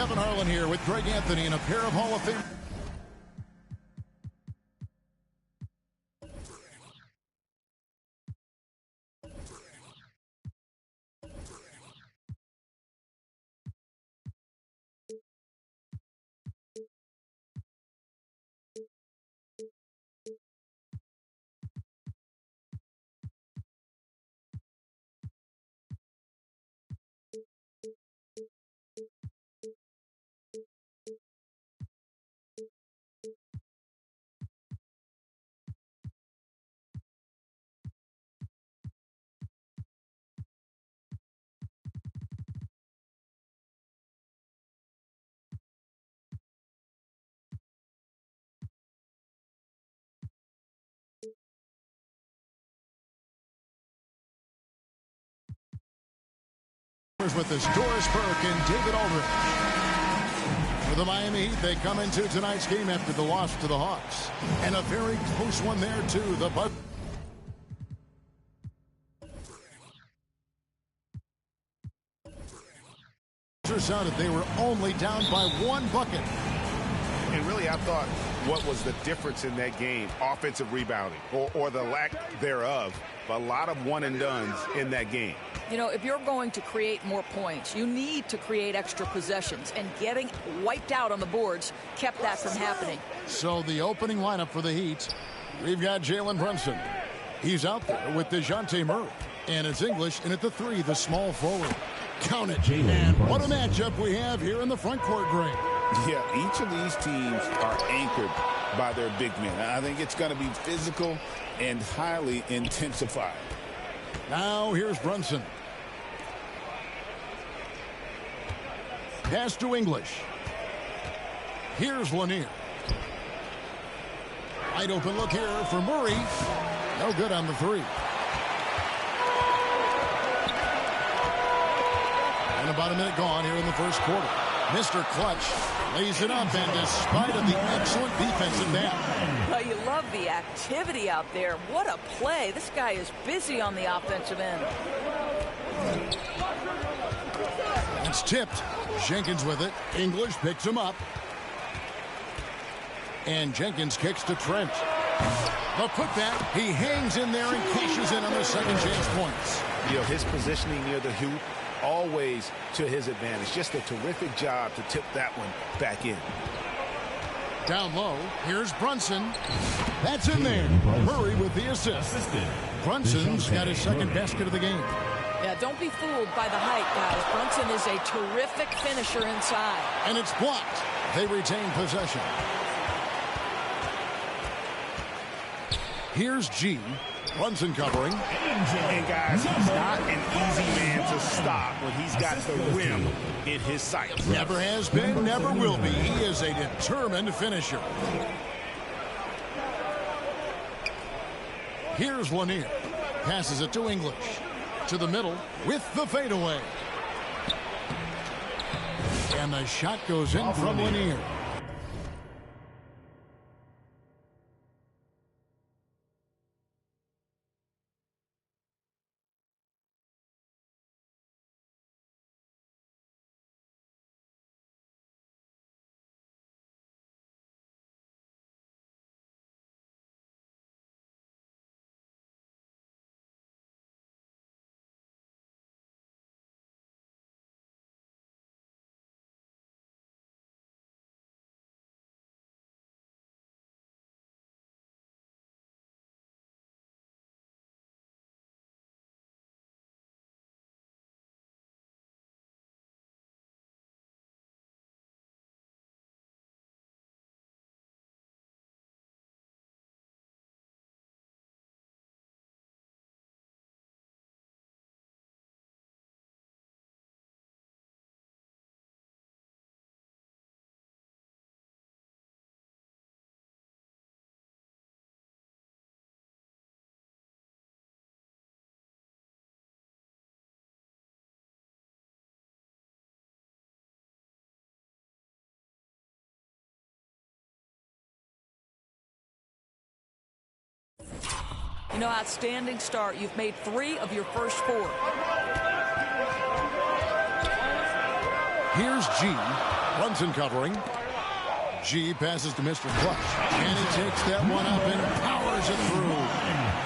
Kevin Harlan here with Greg Anthony and a pair of Hall of Fame. With this Doris Burke and David Aldridge. For the Miami Heat, they come into tonight's game after the loss to the Hawks. And a very close one there, too. The buzzer sounded. They were only down by 1 bucket. And really, I thought what was the difference in that game? Offensive rebounding or the lack thereof. A lot of one-and-dones in that game. You know, if you're going to create more points, you need to create extra possessions. And getting wiped out on the boards kept that from happening. So the opening lineup for the Heat, we've got Jalen Brunson. He's out there with DeJounte Murray. And it's English, and at the 3, the small forward. Count it. And what a matchup we have here in the front court, Greg. Yeah, each of these teams are anchored by their big men. I think it's going to be physical and highly intensified. Now here's Brunson. Pass to English. Here's Lanier. Wide open look here for Murray. No good on the 3. And about a minute gone here in the first quarter. Mr. Clutch lays it up, and despite of the excellent defensive down. Well, you love the activity out there. What a play. This guy is busy on the offensive end. It's tipped. Jenkins with it. English picks him up. And Jenkins kicks to Trent. The putback. He hangs in there and cashes in on the second chance points. You know, his positioning near the hoop, always to his advantage. Just a terrific job to tip that one back in. Down low, here's Brunson. That's in there. Murray with the assist. Brunson's got his second basket of the game. Yeah, don't be fooled by the height, guys. Brunson is a terrific finisher inside. And it's blocked. They retain possession. Here's G. Brunson covering. And guys, he's not an easy man to stop when he's got the rim in his sights. Never has been, never will be. He is a determined finisher. Here's Lanier. Passes it to English. To the middle with the fadeaway. And the shot goes in from Lanier. You know, outstanding start. You've made 3 of your first 4. Here's G. Brunson covering. G passes to Mr. Clutch. And he takes that one up and powers it through.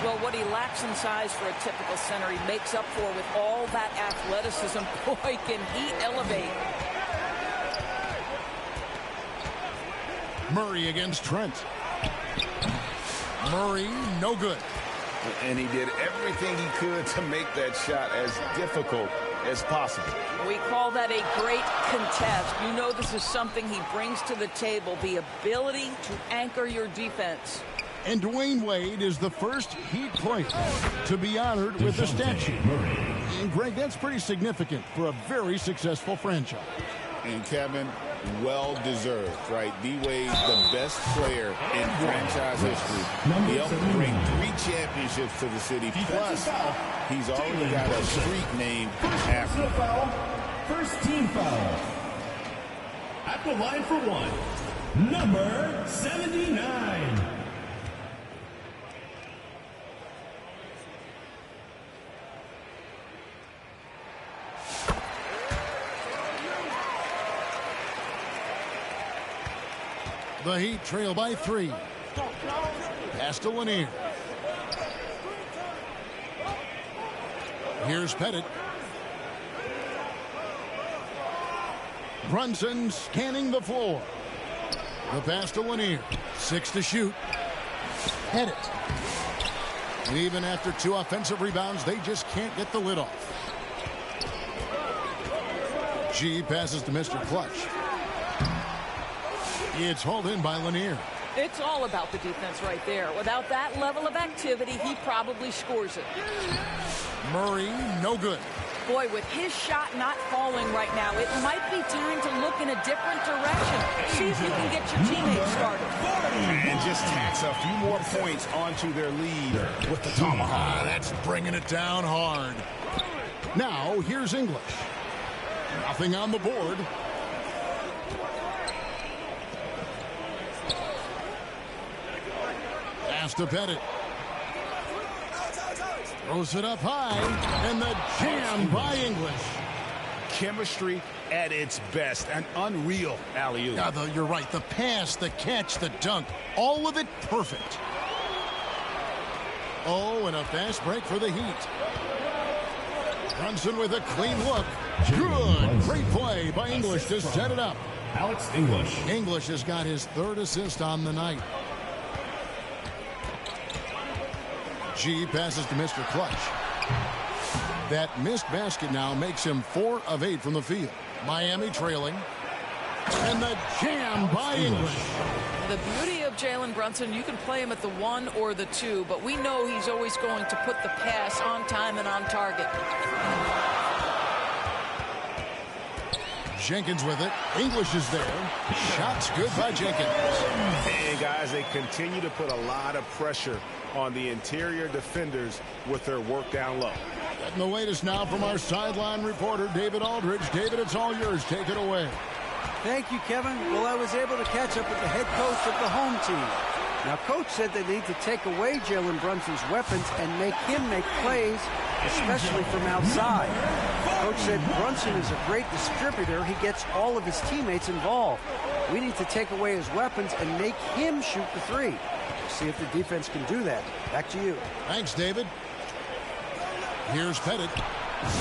Well, what he lacks in size for a typical center, he makes up for with all that athleticism. Boy, can he elevate. Murray against Trent. Murray, no good. And he did everything he could to make that shot as difficult as possible. We call that a great contest. You know this is something he brings to the table, the ability to anchor your defense. And Dwayne Wade is the first Heat player to be honored with a statue. And Greg, that's pretty significant for a very successful franchise. And Kevin, well-deserved, right? D-Wade's the best player in franchise history. He helped bring 3 championships to the city. Plus, he's already got a streak named after him. First team foul. At the line for one, number 79. The Heat trail by 3. Pass to Lanier. Here's Pettit. Brunson scanning the floor. The pass to Lanier. 6 to shoot. Pettit. Even after 2 offensive rebounds, they just can't get the lid off. G passes to Mr. Clutch. It's hauled in by Lanier. It's all about the defense right there. Without that level of activity, he probably scores it. Murray, no good. Boy, with his shot not falling right now, it might be time to look in a different direction. See if you can get your teammates started. And just tacks a few more points onto their lead with the tomahawk. That's bringing it down hard. Now, here's English. Nothing on the board. Pass to Pettit. Throws it up high, and the jam by English. Chemistry at its best. An unreal alley-oop. Yeah, you're right. The pass, the catch, the dunk, all of it perfect. Oh, and a fast break for the Heat. Brunson with a clean look. Good. Great play by English to set it up. Alex English. English has got his 3rd assist on the night. G passes to Mr. Clutch. That missed basket now makes him 4 of 8 from the field. Miami trailing. And the jam by English. The beauty of Jalen Brunson, you can play him at the 1 or the 2, but we know he's always going to put the pass on time and on target. Jenkins with it. English is there. Shots good by Jenkins. And guys, they continue to put a lot of pressure on the interior defenders with their work down low. Getting the latest now from our sideline reporter, David Aldridge. David, it's all yours. Take it away. Thank you, Kevin. Well, I was able to catch up with the head coach of the home team. Now, Coach said they need to take away Jalen Brunson's weapons and make him make plays, especially from outside. Coach said Brunson is a great distributor. He gets all of his teammates involved. We need to take away his weapons and make him shoot the 3. See if the defense can do that. Back to you. Thanks, David. Here's Pettit.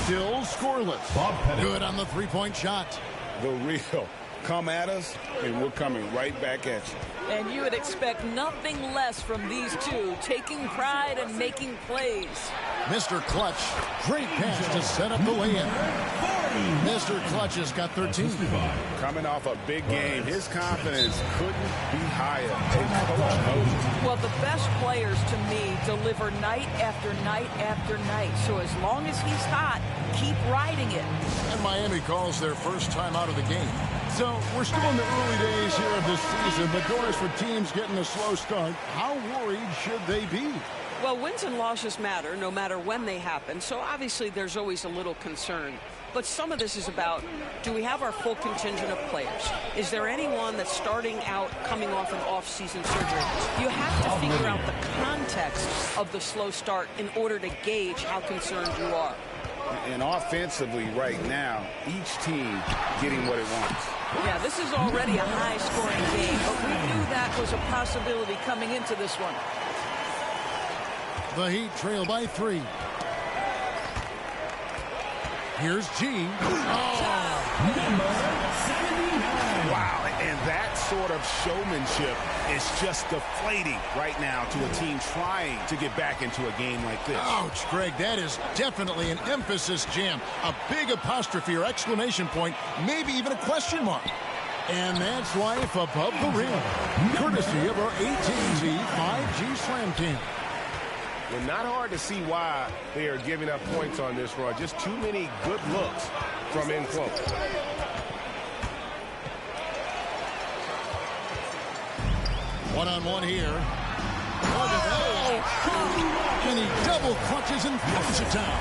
Still scoreless. Bob Pettit. Good on the 3-point shot. The real. Come at us, and we're coming right back at you. And you would expect nothing less from these two, taking pride and making plays. Mr. Clutch, great pass to set up the lay-in. Mr. Clutch has got 13. Coming off a big game, his confidence couldn't be higher. And Coach knows it. Well, the best players, to me, deliver night after night after night. So as long as he's hot, keep riding it. And Miami calls their first time out of the game. So we're still in the early days here of this season, but Doris, for teams getting a slow start, how worried should they be? Well, wins and losses matter no matter when they happen, so obviously there's always a little concern. But some of this is about, do we have our full contingent of players? Is there anyone that's starting out coming off an off-season surgery? You have to figure out the context of the slow start in order to gauge how concerned you are. And offensively right now, each team getting what it wants. Yeah, this is already a high-scoring game, but we knew that was a possibility coming into this one. The Heat trail by 3. Here's G. Wow, and that sort of showmanship is just deflating right now to a team trying to get back into a game like this. Ouch, Greg, that is definitely an emphasis jam. A big apostrophe or exclamation point, maybe even a question mark. And that's life above the rim, courtesy of our AT&T 5G Slam Cam. Well, not hard to see why they are giving up points on this run. Just too many good looks from in close. One-on-one here. And he double clutches and throws it down.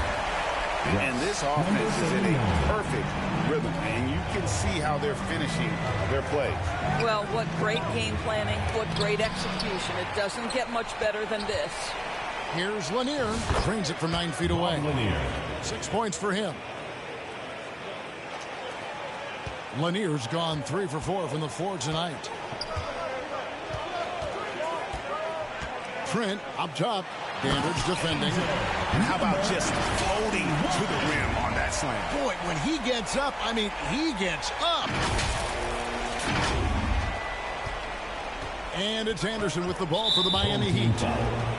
And this offense is in a perfect rhythm, and you can see how they're finishing their plays. Well, what great game planning, what great execution. It doesn't get much better than this. Here's Lanier. Trains it from 9 feet away. 6 points for him. Lanier's gone 3 for 4 from the floor tonight. Trent up top. Dandridge defending. And how about just floating to the rim on that slam? Boy, when he gets up, I mean, he gets up. And it's Anderson with the ball for the Miami Heat.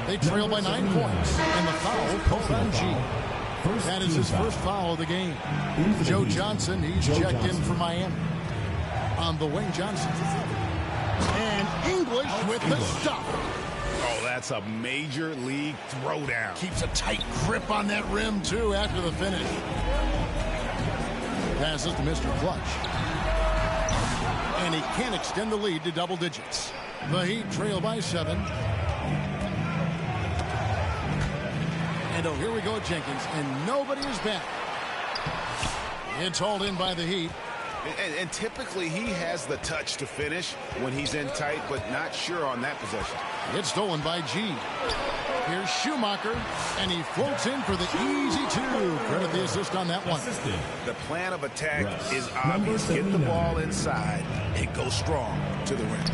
They trail by 9 points. And the foul called on G. That is his first foul of the game. Joe Johnson, he's checked in for Miami. On the wing, Johnson. And English with the stop. Oh, that's a major league throwdown. Keeps a tight grip on that rim, too, after the finish. Passes to Mr. Clutch. And he can't extend the lead to double digits. The Heat trail by 7. And oh, here we go, Jenkins. And nobody is back. It's hauled in by the Heat. And typically he has the touch to finish when he's in tight, but not sure on that possession. It's stolen by G. Here's Schumacher, and he floats in for the easy 2. Credit the assist on that one. The plan of attack is obvious. Get the ball inside and go strong to the rim.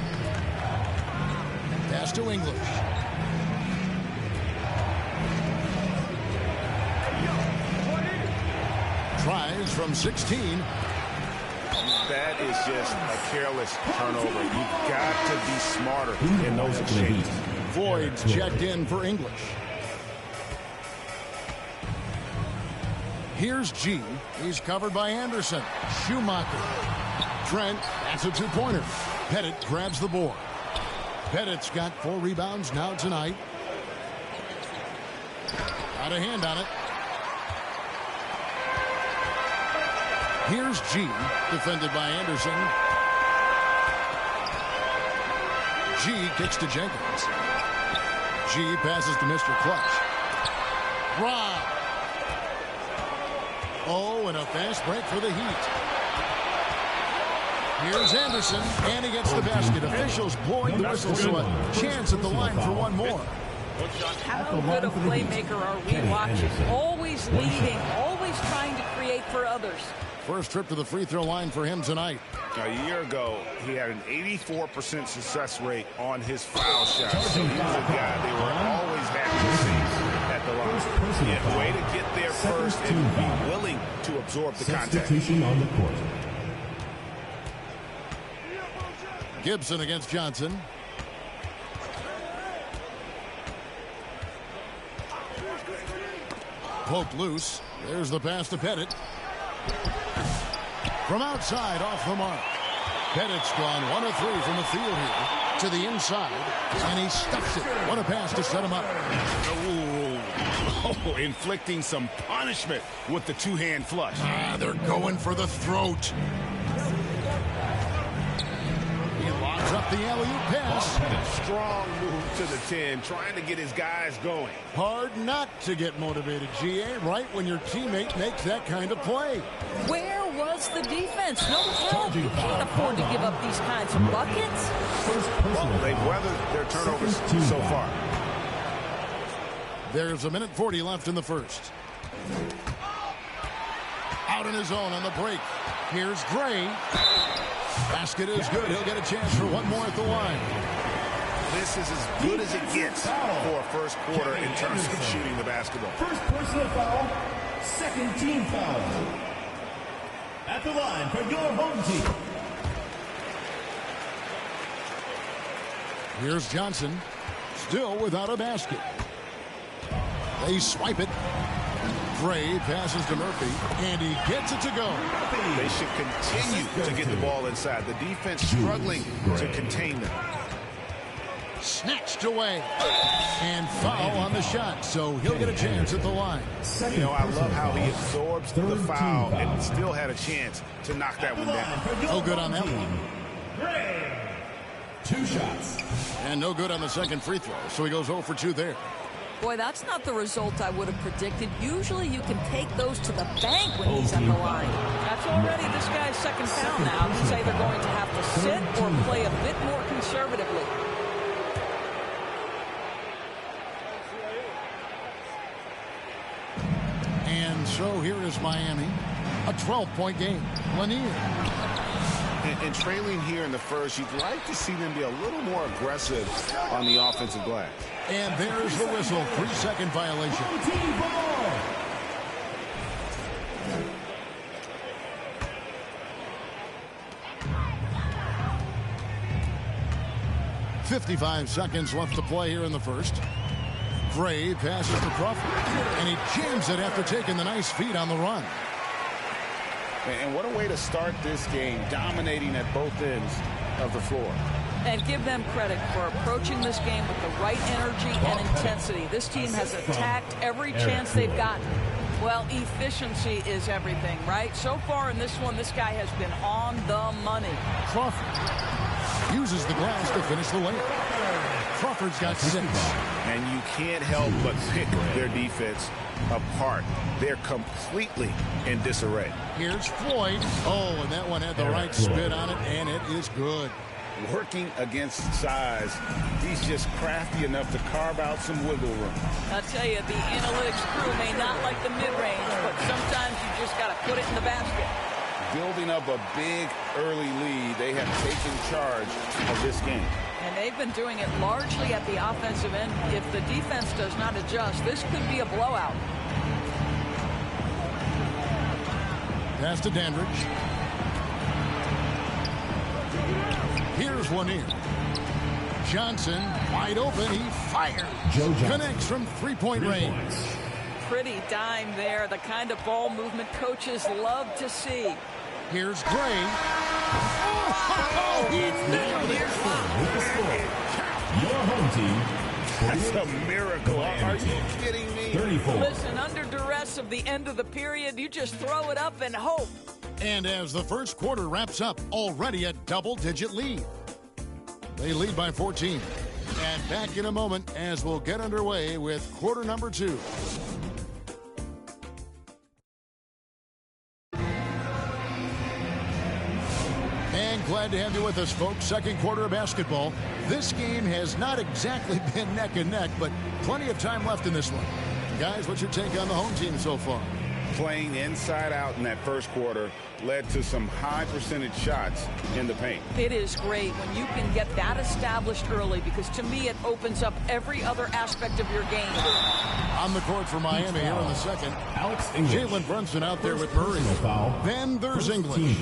Pass to English. Tries from 16. That is just a careless turnover. You've got to be smarter in those exchanges. Floyd's checked in for English. Here's G. He's covered by Anderson. Schumacher. Trent, that's a 2-pointer. Pettit grabs the board. Pettit's got 4 rebounds now tonight. Got a hand on it. Here's G, defended by Anderson. G kicks to Jenkins. G passes to Mr. Clutch. Rob. Oh, and a fast break for the Heat. Here's Anderson, and he gets the basket. Officials blowing the whistle, so a chance at the line for one more. How good a playmaker are we watching? Always leading, always trying to create for others. First trip to the free throw line for him tonight. A year ago, he had an 84% success rate on his foul shot. So he was a guy they were always happy to see at the line. Yeah, way to get there first and be willing to absorb the contact. Substitution on the court. Gibson against Johnson. Poked loose. There's the pass to Pettit. From outside, off the mark. Pettit's gone 1 of 3 from the field here to the inside, and he stuffs it. What a pass to set him up. Oh, inflicting some punishment with the 2-hand flush. They're going for the throat. He locks up the alley-oop pass. Strong move to the 10, trying to get his guys going. Hard not to get motivated, GA, right when your teammate makes that kind of play. Where was the defense? No help. You can't afford to give up these kinds of buckets. Well, they've weathered their turnovers so far. There's 1:40 left in the first. Out on his own on the break. Here's Gray. Basket is good. He'll get a chance for one more at the line. This is as good as it gets for a first quarter in terms of shooting the basketball. First personal foul, second team foul. At the line for your home team. Here's Johnson, still without a basket. They swipe it. Gray passes to Murphy, and he gets it to go. They should continue to get the ball inside. The defense struggling to contain them. Snatched away. And foul on the shot, so he'll get a chance at the line. You know, I love how he absorbs the foul and still had a chance to knock that one down. No good on that one. Gray. 2 shots. And no good on the second free throw, so he goes 0 for 2 there. Boy, that's not the result I would have predicted. Usually you can take those to the bank when he's at the line. That's already this guy's second foul now. He's either going to have to sit or play a bit more conservatively. And so here is Miami. A 12-point game. Lanier. And trailing here in the first, you'd like to see them be a little more aggressive on the offensive glass. And there's the whistle. 3-second violation. Team ball. .55 seconds left to play here in the first. Gray passes to Crawford, and he jams it after taking the nice feed on the run. And what a way to start this game, dominating at both ends of the floor. And give them credit for approaching this game with the right energy and intensity. This team has attacked every chance they've gotten. Well, efficiency is everything, right? So far in this one, this guy has been on the money. Crawford uses the glass to finish the layup. Crawford's got 6. And you can't help but pick their defense apart. They're completely in disarray. Here's Floyd. Oh, and that one had the right spin on it, and it is good. Working against size, he's just crafty enough to carve out some wiggle room. I'll tell you, the analytics crew may not like the mid-range, but sometimes you just got to put it in the basket. Building up a big early lead, they have taken charge of this game. And they've been doing it largely at the offensive end. If the defense does not adjust, this could be a blowout. Pass to Dandridge. Here's Lanier. Johnson, wide open. He fires. Connects from three-point range. Pretty dime there. The kind of ball movement coaches love to see. Here's Gray. Oh, he nailed it. Your home team. That's a miracle. Are you kidding me? 34. Listen, under duress of the end of the period, you just throw it up and hope. And as the first quarter wraps up, already a double-digit lead. They lead by 14. And back in a moment as we'll get underway with quarter number 2. And glad to have you with us, folks. Second quarter of basketball. This game has not exactly been neck and neck, but plenty of time left in this one. Guys, what's your take on the home team so far? Playing inside out in that first quarter led to some high percentage shots in the paint. It is great when you can get that established early, because to me it opens up every other aspect of your game. On the court for Miami here in the second. Alex English. Jalen Brunson out there with Murray. Foul. Then there's English.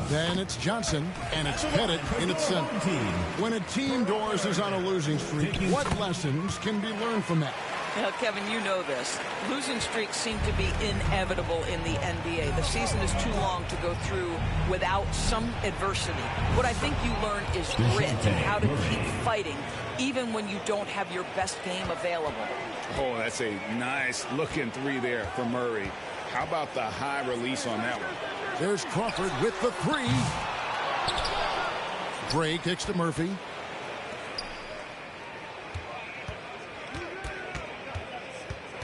Then it's Johnson, and it's Pettit in its center. When a team, Doris, is on a losing streak, what lessons can be learned from that? Now, Kevin, you know this. Losing streaks seem to be inevitable in the NBA. The season is too long to go through without some adversity. What I think you learn is grit and how to keep fighting, even when you don't have your best game available. Oh, that's a nice looking three there for Murray. How about the high release on that one? There's Crawford with the 3. Gray kicks to Murphy.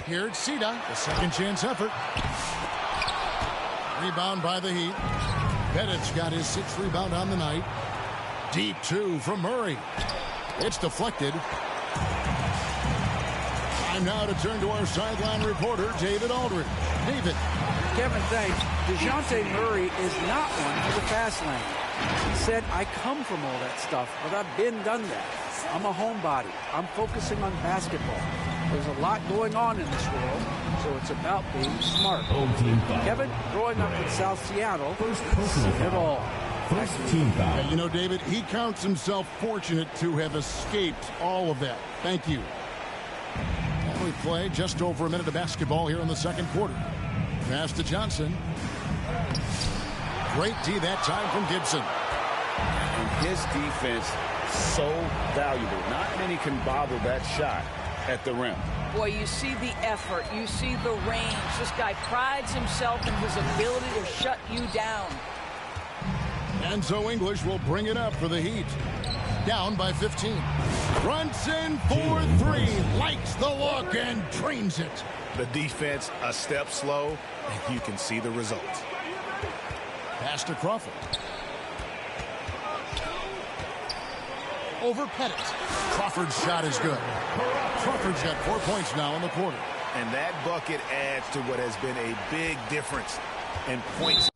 Here it's Sita, the second chance effort. Rebound by the Heat. Pettit's got his 6th rebound on the night. Deep 2 from Murray. It's deflected. Time now to turn to our sideline reporter, David Aldridge. David, Kevin, thanks. DeJounte Murray is not one for the fast lane. He said, I come from all that stuff, but I've done that. I'm a homebody. I'm focusing on basketball. There's a lot going on in this world, so it's about being smart. Kevin, growing up in South Seattle, seen it all. You know, David, he counts himself fortunate to have escaped all of that. Thank you. And we play just over a minute of basketball here in the second quarter. Pass to Johnson. Great D that time from Gibson. And his defense so valuable. Not many can bother that shot at the rim. Boy, you see the effort. You see the range. This guy prides himself in his ability to shut you down. And so English will bring it up for the Heat. Down by 15. Brunson for three. Likes the look and drains it. The defense a step slow, and you can see the results. Pass to Crawford. Over Pettit. Crawford's shot is good. Crawford's got 4 points now in the quarter. And that bucket adds to what has been a big difference in points.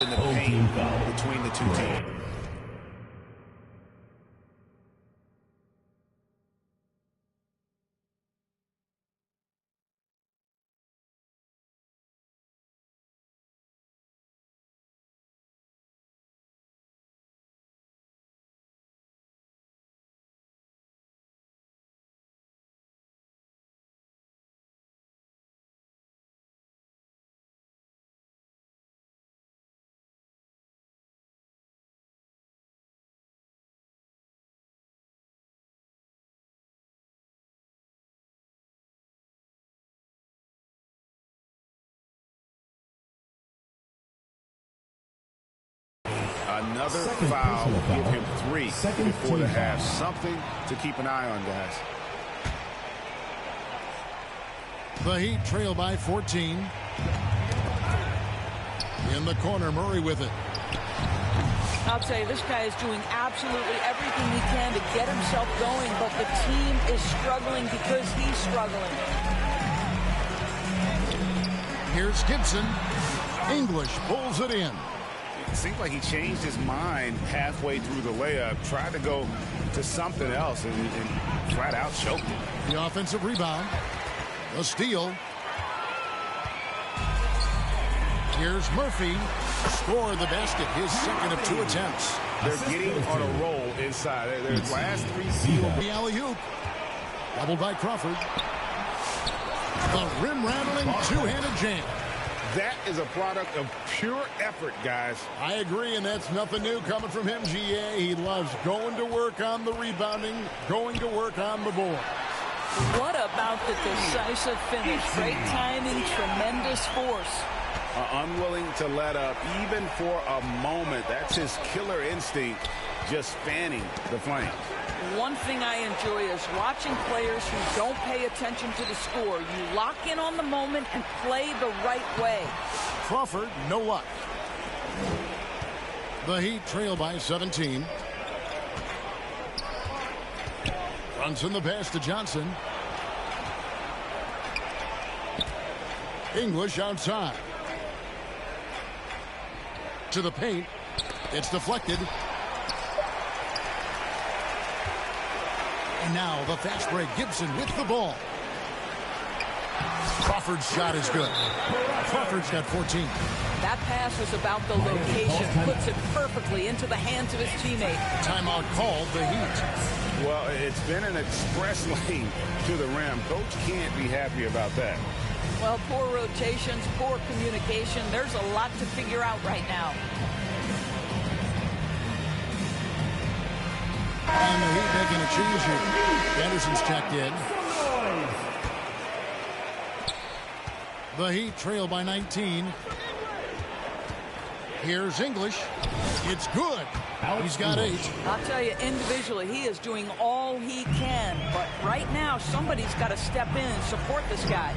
in the paint between the two teams. Another foul will give him 3 before the half. Something to keep an eye on, guys. The Heat trail by 14. In the corner, Murray with it. I'll tell you, this guy is doing absolutely everything he can to get himself going, but the team is struggling because he's struggling. Here's Gibson. English pulls it in. It seemed like he changed his mind halfway through the layup, tried to go to something else, and flat out choked it. The offensive rebound. A steal. Here's Murphy. Scored the basket, his second of 2 attempts. They're getting on a roll inside. Their last 3 steals. The alley-oop. Doubled by Crawford. The rim-rattling two-handed jam. That is a product of pure effort, guys. I agree, and that's nothing new coming from him, GA. He loves going to work on the rebounding, going to work on the board. What about the decisive finish? Great timing, tremendous force. Unwilling to let up even for a moment. That's his killer instinct, just fanning the flames. One thing I enjoy is watching players who don't pay attention to the score. You lock in on the moment and play the right way. Crawford, no luck. The Heat trail by 17. Runs in the pass to Johnson. English outside. To the paint. It's deflected. And now the fast break. Gibson with the ball. Crawford's shot is good. Crawford's got 14. That pass was about the location. Puts it perfectly into the hands of his teammate. Timeout called, the Heat. Well, it's been an express lane to the rim. Coach can't be happy about that. Well, poor rotations, poor communication. There's a lot to figure out right now. And the Heat making a change here. Anderson's checked in. The Heat trail by 19. Here's English. It's good. He's got 8. I'll tell you, individually, he is doing all he can. But right now, somebody's got to step in and support this guy.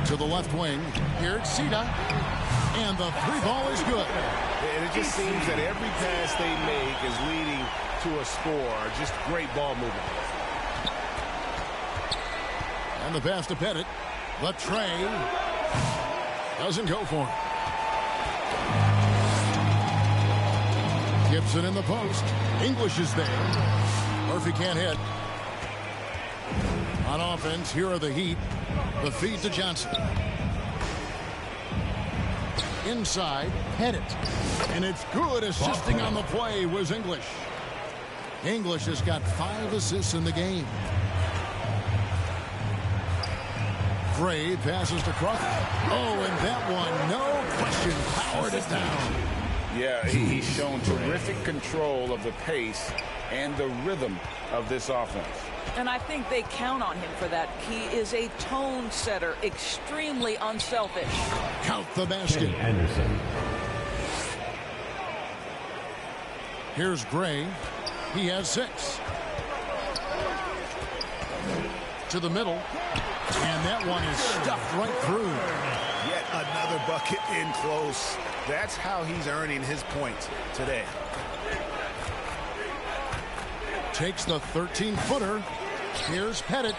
To the left wing. Here's Sita. And the 3-ball is good. And it just seems that every pass they make is leading to a score. Just great ball movement. And the pass to Pettit. The tray doesn't go for him. Gibson in the post. English is there. Murphy can't hit. On offense, here are the Heat. The feed to Johnson. Inside, Pettit. And it's good. Assisting on the play was English. English has got 5 assists in the game. Gray passes to Crawford. Oh, and that one, no question, powered it down. Yeah, he's shown terrific control of the pace and the rhythm of this offense. And I think they count on him for that. He is a tone setter, extremely unselfish. Count the basket. Anderson. Here's Gray. He has 6. To the middle. And that one is stuffed right through. Yet another bucket in close. That's how he's earning his points today. Takes the 13-footer. Here's Pettit.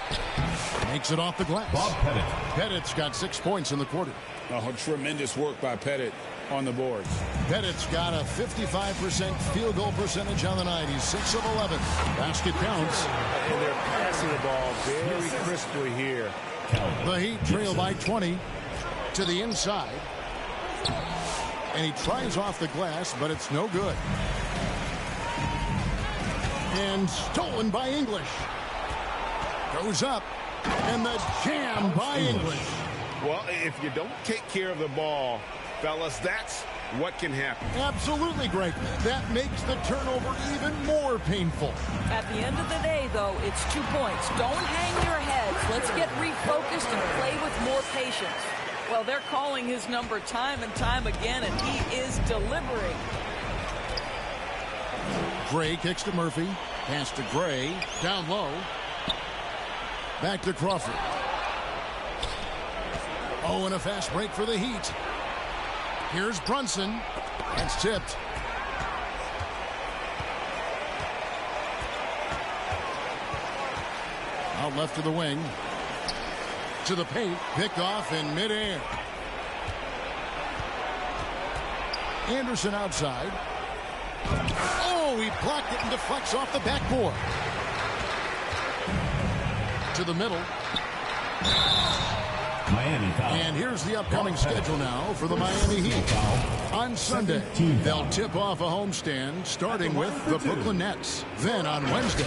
Makes it off the glass. Bob Pettit. Pettit's got 6 points in the quarter. Oh, tremendous work by Pettit on the boards. Pettit's got a 55% field goal percentage on the night. He's 6 of 11. Basket counts. And they're passing the ball very crisply here. The Heat trail by 20 to the inside. And he tries off the glass, but it's no good. And stolen by English. Goes up. And the jam by English. Well, if you don't take care of the ball, fellas, that's what can happen. Absolutely, Greg. That makes the turnover even more painful. At the end of the day, though, it's 2 points. Don't hang your heads. Let's get refocused and play with more patience. Well, they're calling his number time and time again, and he is delivering. Gray kicks to Murphy. Pass to Gray. Down low. Back to Crawford. Oh, and a fast break for the Heat. Here's Brunson. That's tipped. Out left to the wing. To the paint. Picked off in midair. Anderson outside. Oh, he blocked it and deflects off the backboard. To the middle. Miami foul. And here's the upcoming schedule now for the Miami Heat. On Sunday, they'll tip off a homestand starting with the Brooklyn Nets. Then on Wednesday.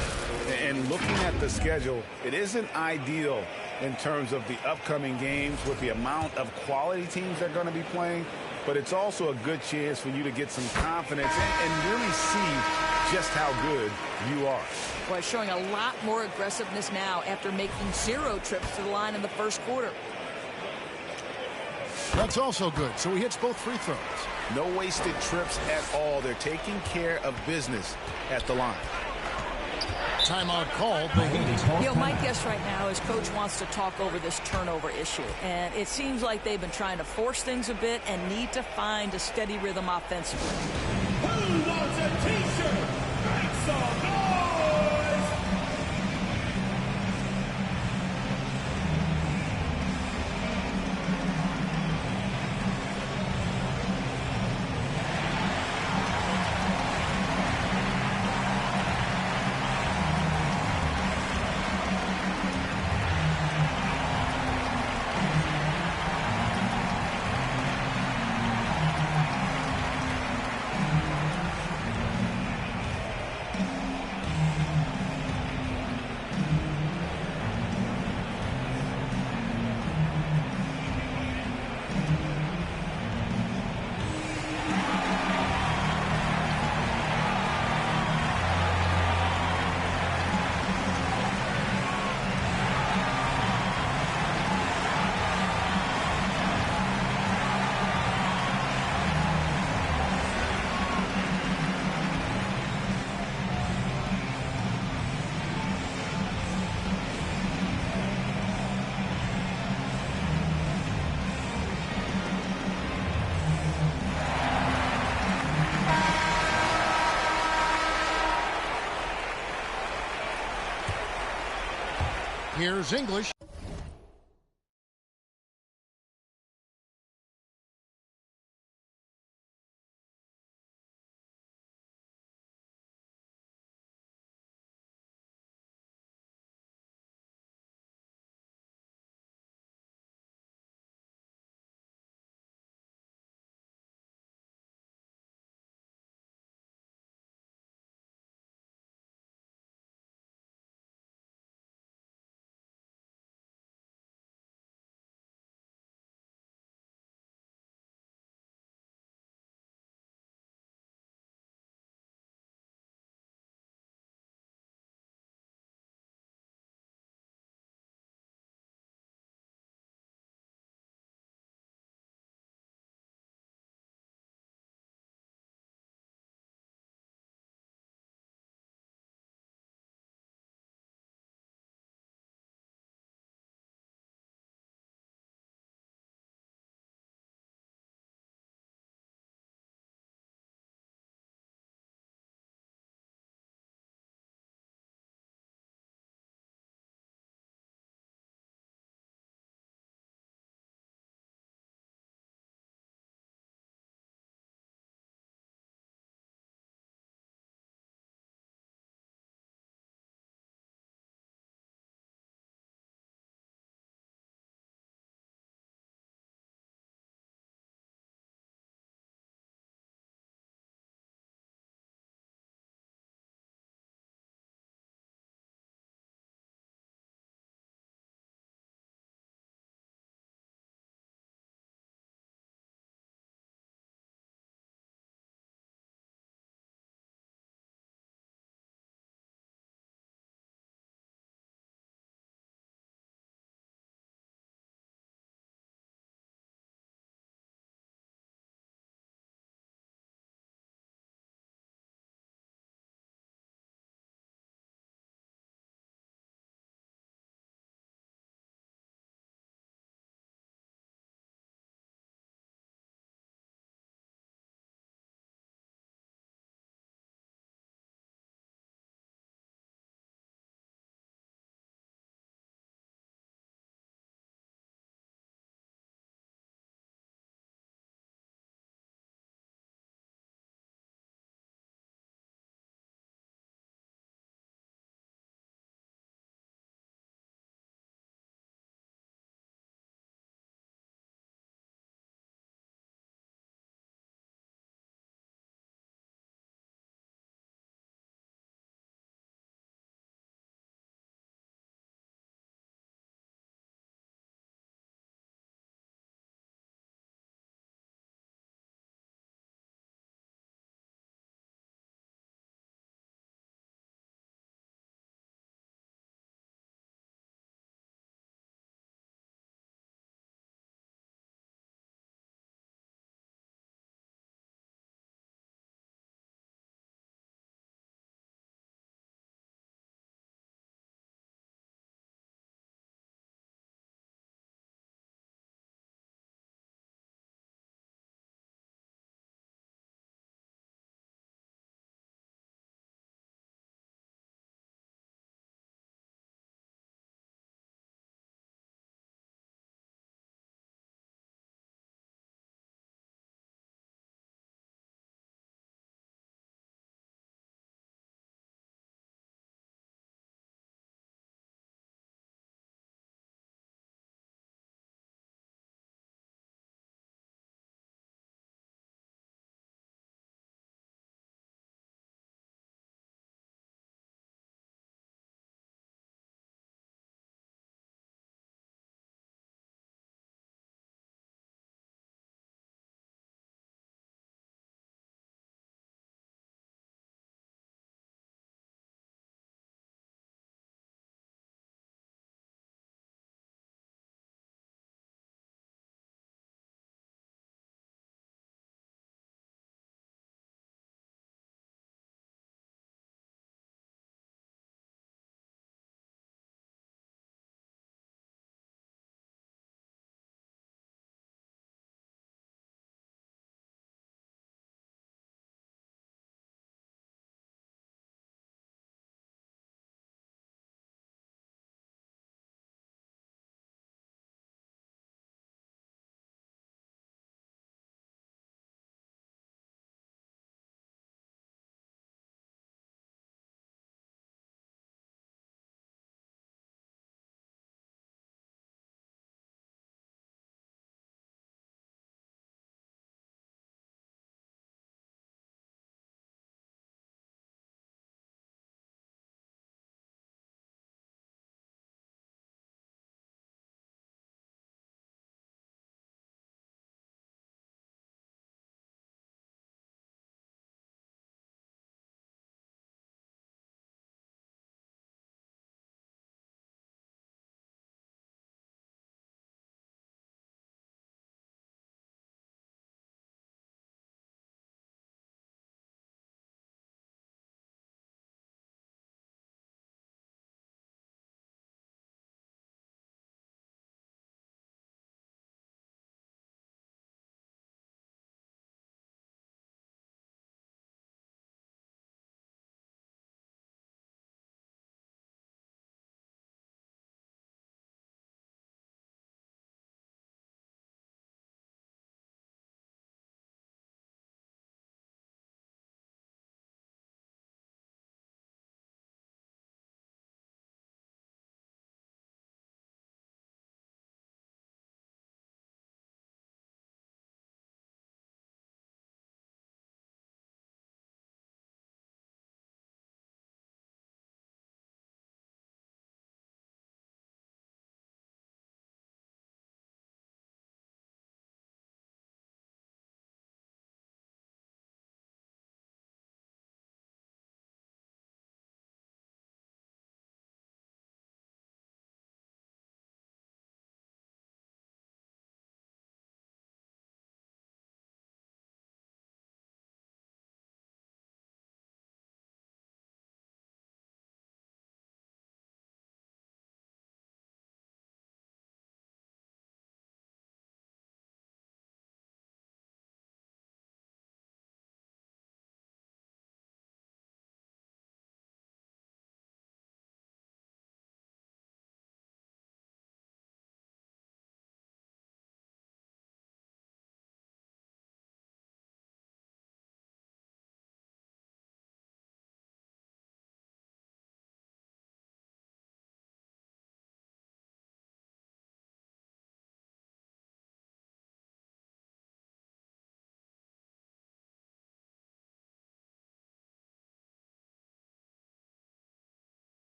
And looking at the schedule, it isn't ideal in terms of the upcoming games with the amount of quality teams they're going to be playing. But it's also a good chance for you to get some confidence and really see just how good you are. Boy, showing a lot more aggressiveness now after making 0 trips to the line in the first quarter. That's also good. So he hits both free throws. No wasted trips at all. They're taking care of business at the line. Timeout called. The Heat. You know, my guess right now is Coach wants to talk over this turnover issue. And it seems like they've been trying to force things a bit and need to find a steady rhythm offensively. Who wants a t-shirt? Make some noise! Here's English.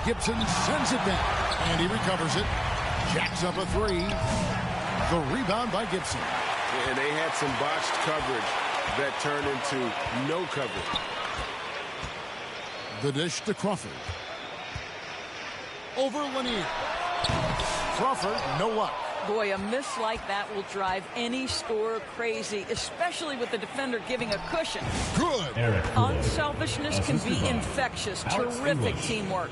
Gibson sends it back, and he recovers it. Jacks up a three. The rebound by Gibson. And they had some botched coverage that turned into no coverage. The dish to Crawford. Over Lanier. Crawford, no luck. Boy, a miss like that will drive any scorer crazy, especially with the defender giving a cushion. Good. Unselfishness can be infectious. Terrific teamwork.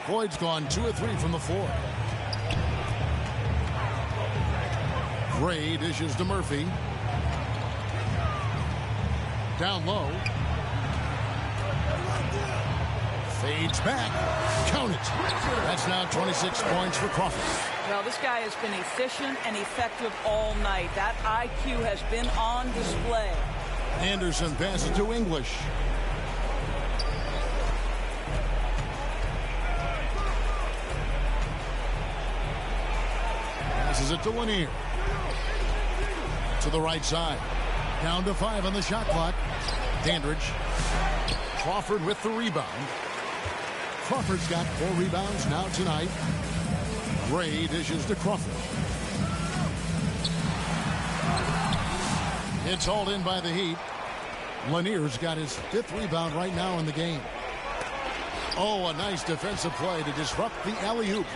Boyd's gone 2 of 3 from the floor. Gray dishes to Murphy. Down low. Fades back. Count it. That's now 26 points for Crawford. Well, this guy has been efficient and effective all night. That IQ has been on display. Anderson passes to English. Passes it to Lanier. To the right side. Down to 5 on the shot clock. Dandridge. Crawford with the rebound. Crawford's got 4 rebounds now tonight. Gray dishes to Crawford. It's hauled in by the Heat. Lanier's got his 5th rebound right now in the game. Oh, a nice defensive play to disrupt the alley-oop.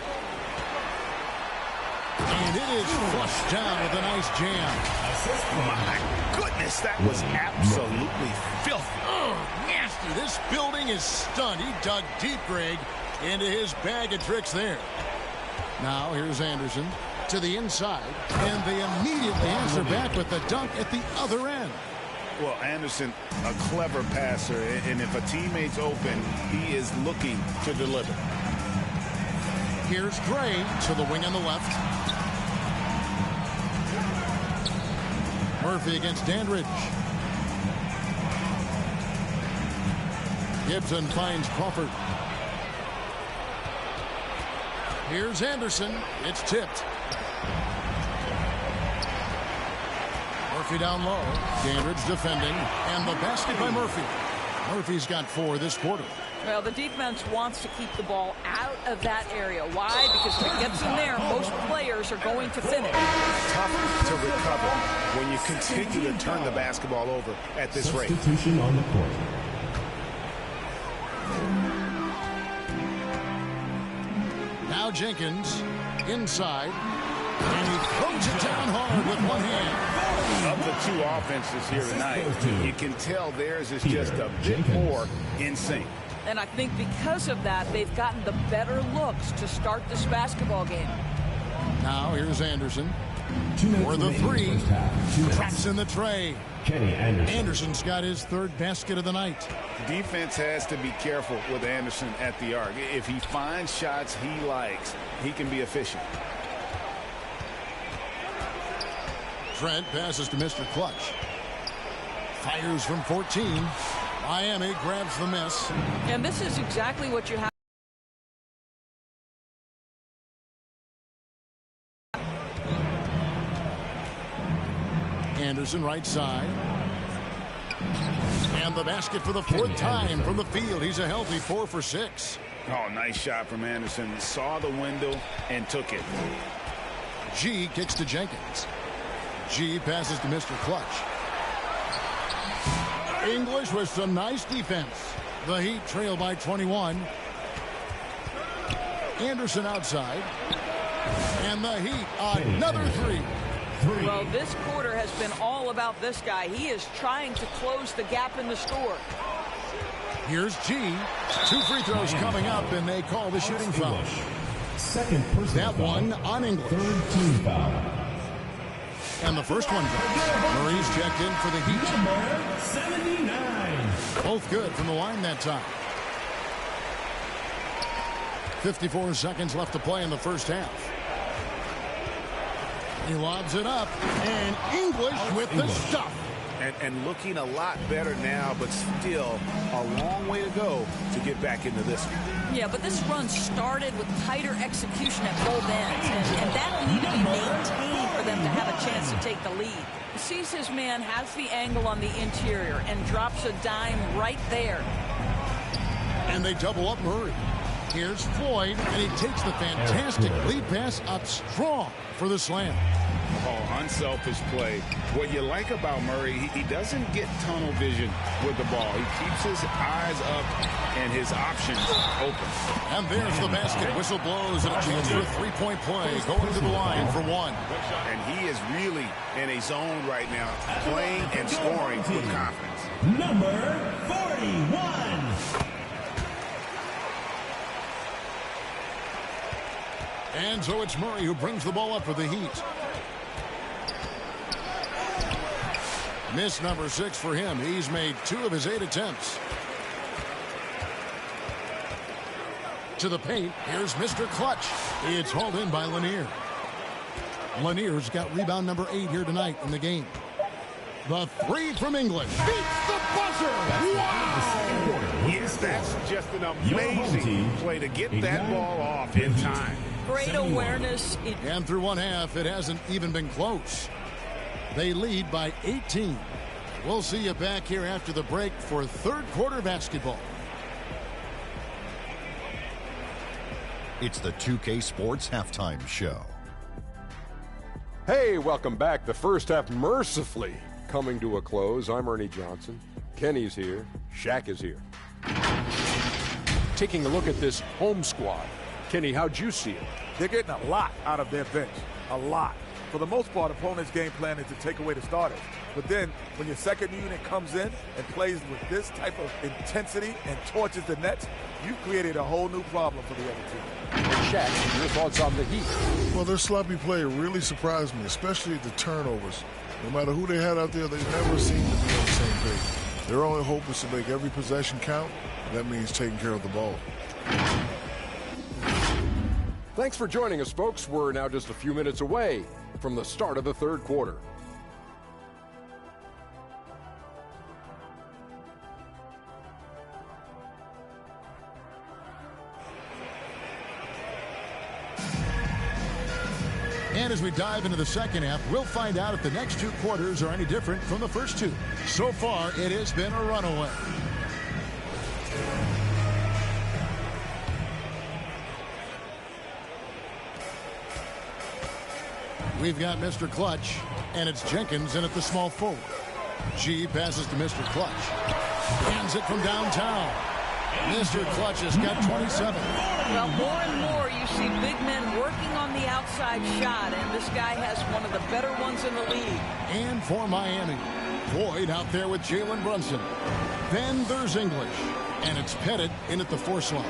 And it is flushed down with a nice jam. My goodness, that was absolutely filthy. Oh, nasty. This building is stunned. He dug deep, Greg, into his bag of tricks there. Now here's Anderson to the inside, and they immediately answer back with the dunk at the other end. Well, Anderson, a clever passer, and if a teammate's open, he is looking to deliver. Here's Gray to the wing on the left. Murphy against Dandridge. Gibson finds Crawford. Here's Anderson. It's tipped. Murphy down low. Dandridge defending. And the basket by Murphy. Murphy's got 4 this quarter. Well, the defense wants to keep the ball out of that area. Why? Because if it gets in there, most players are going to finish. Tough to recover when you continue to turn the basketball over at this rate. Substitution on the court. Now Jenkins inside. And he throws it down hard with one hand. Of the 2 offenses here tonight, you can tell theirs is just a bit more in sync. And I think because of that, they've gotten the better looks to start this basketball game. Now here's Anderson. For the 3. Traps in the tray. Kenny Anderson. Anderson's got his 3rd basket of the night. Defense has to be careful with Anderson at the arc. If he finds shots he likes, he can be efficient. Trent passes to Mr. Clutch. Fires from 14. Miami grabs the miss. And this is exactly what you have. Anderson right side. And the basket for the 4th time from the field. He's a healthy 4 for 6. Oh, nice shot from Anderson. Saw the window and took it. G kicks to Jenkins. G passes to Mr. Clutch. English with some nice defense. The Heat trail by 21. Anderson outside. And the Heat another 3. Well, this quarter has been all about this guy. He is trying to close the gap in the score. Here's G. 2 free throws coming up, and they call the shooting foul. Second personal That one on English. 3rd team foul. And the first one goes. Murray's checked in for the Heat. Number 79. Both good from the line that time. 54 seconds left to play in the first half. He lobs it up, and English with the stuff. And looking a lot better now, but still a long way to go to get back into this one. Yeah, but this run started with tighter execution at both ends, and that'll need to be maintained for them to have a chance to take the lead. He sees his man, has the angle on the interior, and drops a dime right there. And they double up Murray. Here's Floyd, and he takes the fantastic lead pass up strong for the slam. Oh, unselfish play. What you like about Murray, he doesn't get tunnel vision with the ball. He keeps his eyes up and his options open. And there's the basket. Whistle blows, and a chance for a three-point play. Going to the line for one. And he is really in a zone right now, playing and scoring with confidence. Number 41. And so it's Murray who brings the ball up for the Heat. Miss number 6 for him. He's made 2 of his 8 attempts. To the paint. Here's Mr. Clutch. It's hauled in by Lanier. Lanier's got rebound number 8 here tonight in the game. The 3 from English. Beats the buzzer. Wow! Yes, that's just an amazing play to get that ball off in time. Great awareness. And through one half, it hasn't even been close. They lead by 18. We'll see you back here after the break for third quarter basketball. It's the 2K Sports Halftime Show. Hey, welcome back. The first half mercifully coming to a close. I'm Ernie Johnson. Kenny's here. Shaq is here. Taking a look at this home squad. Kenny, how'd you see it? They're getting a lot out of their bench. A lot. For the most part, opponents' game plan is to take away the starters. But then, when your second unit comes in and plays with this type of intensity and torches the nets, you've created a whole new problem for the other team. Shaq, your thoughts on the Heat? Well, their sloppy play really surprised me, especially the turnovers. No matter who they had out there, they never seem to be on the same page. Their only hope is to make every possession count, and that means taking care of the ball. Thanks for joining us, folks. We're now just a few minutes away from the start of the third quarter. And as we dive into the second half, we'll find out if the next 2 quarters are any different from the first 2. So far, it has been a runaway. We've got Mr. Clutch, and it's Jenkins in at the small forward. G passes to Mr. Clutch. Hands it from downtown. Mr. Clutch has got 27. Well, more and more you see big men working on the outside shot, and this guy has one of the better ones in the league. And for Miami, Boyd out there with Jalen Brunson. Then there's English, and it's Pettit in at the 4 slot.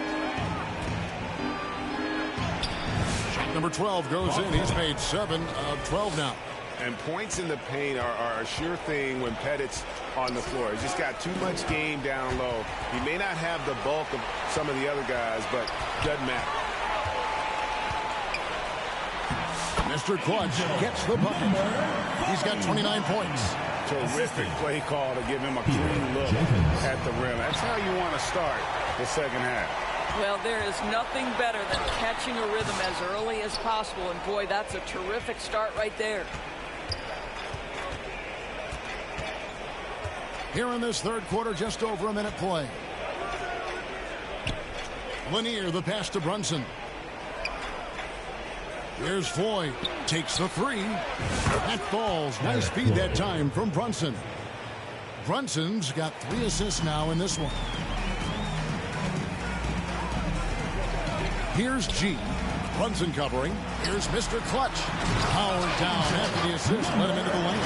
Number 12 goes in. He's made 7 of 12 now. And points in the paint are a sure thing when Pettit's on the floor. He's just got too much game down low. He may not have the bulk of some of the other guys, but doesn't matter. Mr. Clutch gets the bucket. He's got 29 points. Terrific play call to give him a clean look at the rim. That's how you want to start the second half. Well, there is nothing better than catching a rhythm as early as possible, and boy, that's a terrific start right there. Here in this third quarter, just over a minute play. Lanier, the pass to Brunson. Here's Floyd. Takes the 3. That falls. Nice feed that time from Brunson. Brunson's got 3 assists now in this one. Here's G. Brunson covering. Here's Mr. Clutch. Powered down after the assist. Let him into the lane.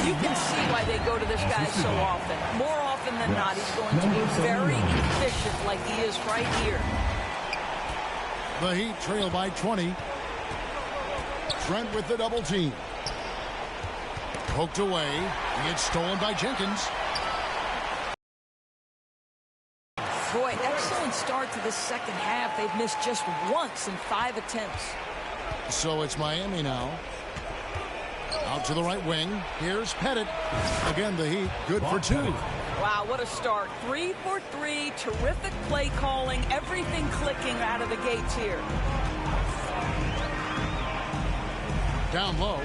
You can see why they go to this guy so often. More often than not, he's going to be very efficient like he is right here. The Heat trail by 20. Trent with the double team. Poked away. It's stolen by Jenkins. Boy, excellent start to the second half. They've missed just once in 5 attempts. So it's Miami now. Out to the right wing. Here's Pettit. Again, the Heat good for 2. Wow, what a start. 3 for 3. Terrific play calling. Everything clicking out of the gates here. Down low.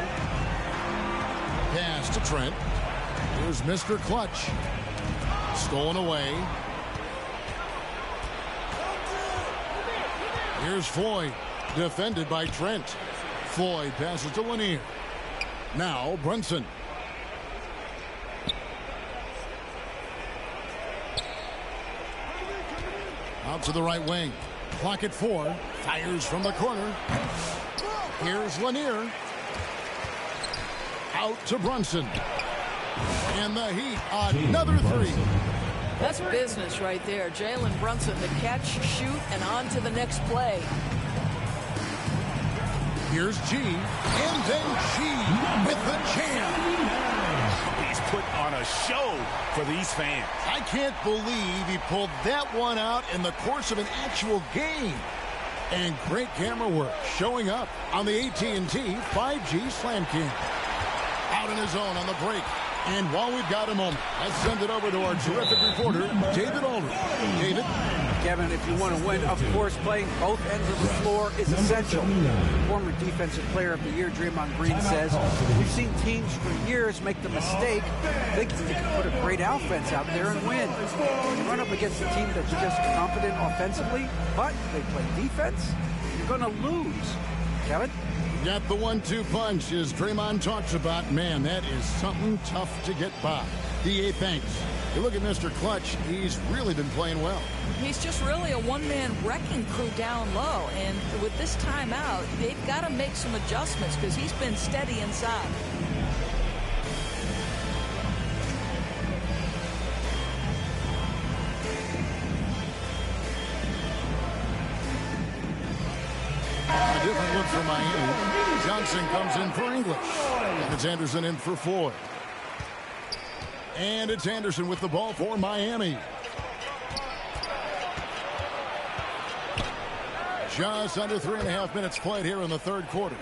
Pass to Trent. Here's Mr. Clutch. Stolen away. Here's Floyd, defended by Trent. Floyd passes to Lanier. Now Brunson. Out to the right wing. Clock at 4. Fires from the corner. Here's Lanier. Out to Brunson. And the Heat, another three. That's business right there. Jalen Brunson, the catch, shoot, and on to the next play. Here's G. And then G with the jam. He's put on a show for these fans. I can't believe he pulled that one out in the course of an actual game. And great camera work showing up on the AT&T 5G Slam Cam. Out in his own on the break. And while we've got a moment, let's send it over to our terrific reporter, David Aldridge. David? Kevin, if you want to win, of course, playing both ends of the floor is essential. Former Defensive Player of the Year, Draymond Green, says, we've seen teams for years make the mistake thinking they can put a great offense out there and win. You run up against a team that's just competent offensively, but they play defense, you're going to lose. Kevin? Got the 1-2 punch, as Draymond talks about. Man, that is something tough to get by. D.A. thanks. You look at Mr. Clutch, he's really been playing well. He's just really a one-man wrecking crew down low. And with this timeout, they've got to make some adjustments because he's been steady inside. A different look for Miami. Johnson comes in for English. And it's Anderson in for Floyd. And it's Anderson with the ball for Miami. Just under 3.5 minutes played here in the third quarter.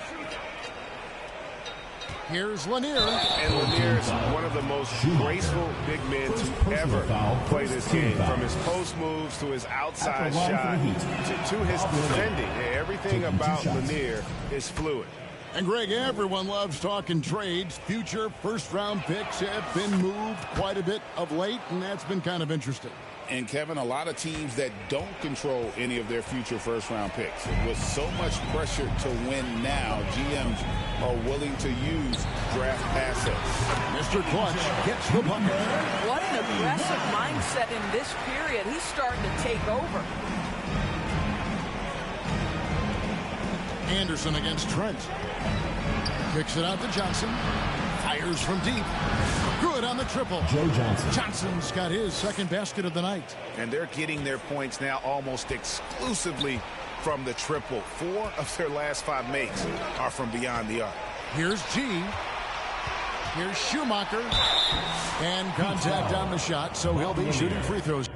Here's Lanier. And Lanier is one of the most graceful big men to ever play this game. From his post moves to his outside shot to his defending. Everything about Lanier is fluid. And Greg, everyone loves talking trades. Future first-round picks have been moved quite a bit of late, and that's been kind of interesting. And, Kevin, a lot of teams that don't control any of their future first-round picks. With so much pressure to win now, GMs are willing to use draft assets. Mr. Clutch gets the bucket. What an aggressive mindset in this period. He's starting to take over. Anderson against Trent. Kicks it out to Johnson. Fires from deep. Good on the triple. Joe Johnson. Johnson's got his second basket of the night. And they're getting their points now almost exclusively from the triple. 4 of their last 5 makes are from beyond the arc. Here's G. Here's Schumacher. And contact on the shot, so he'll be shooting free throws.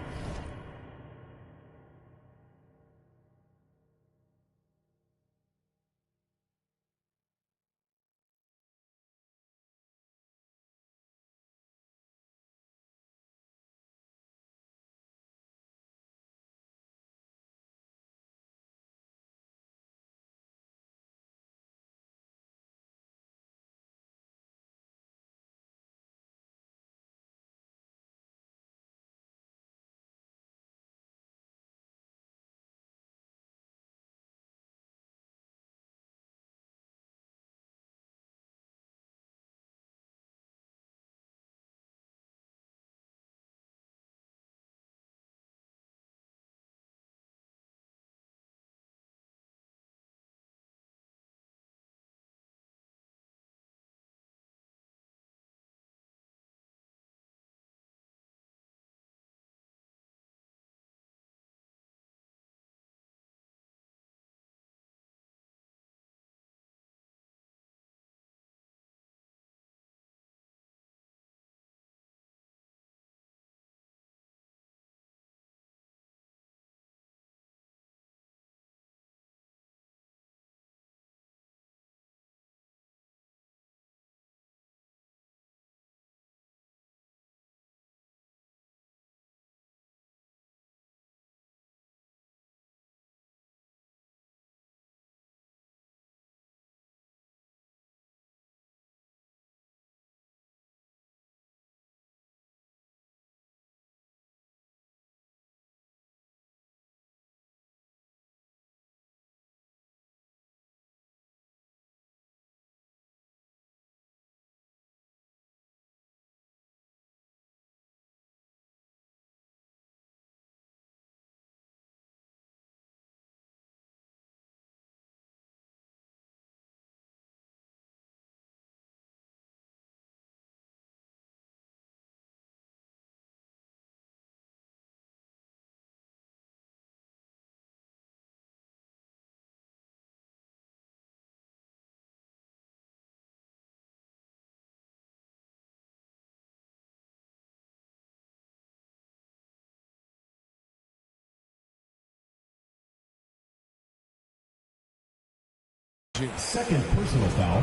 Second personal foul.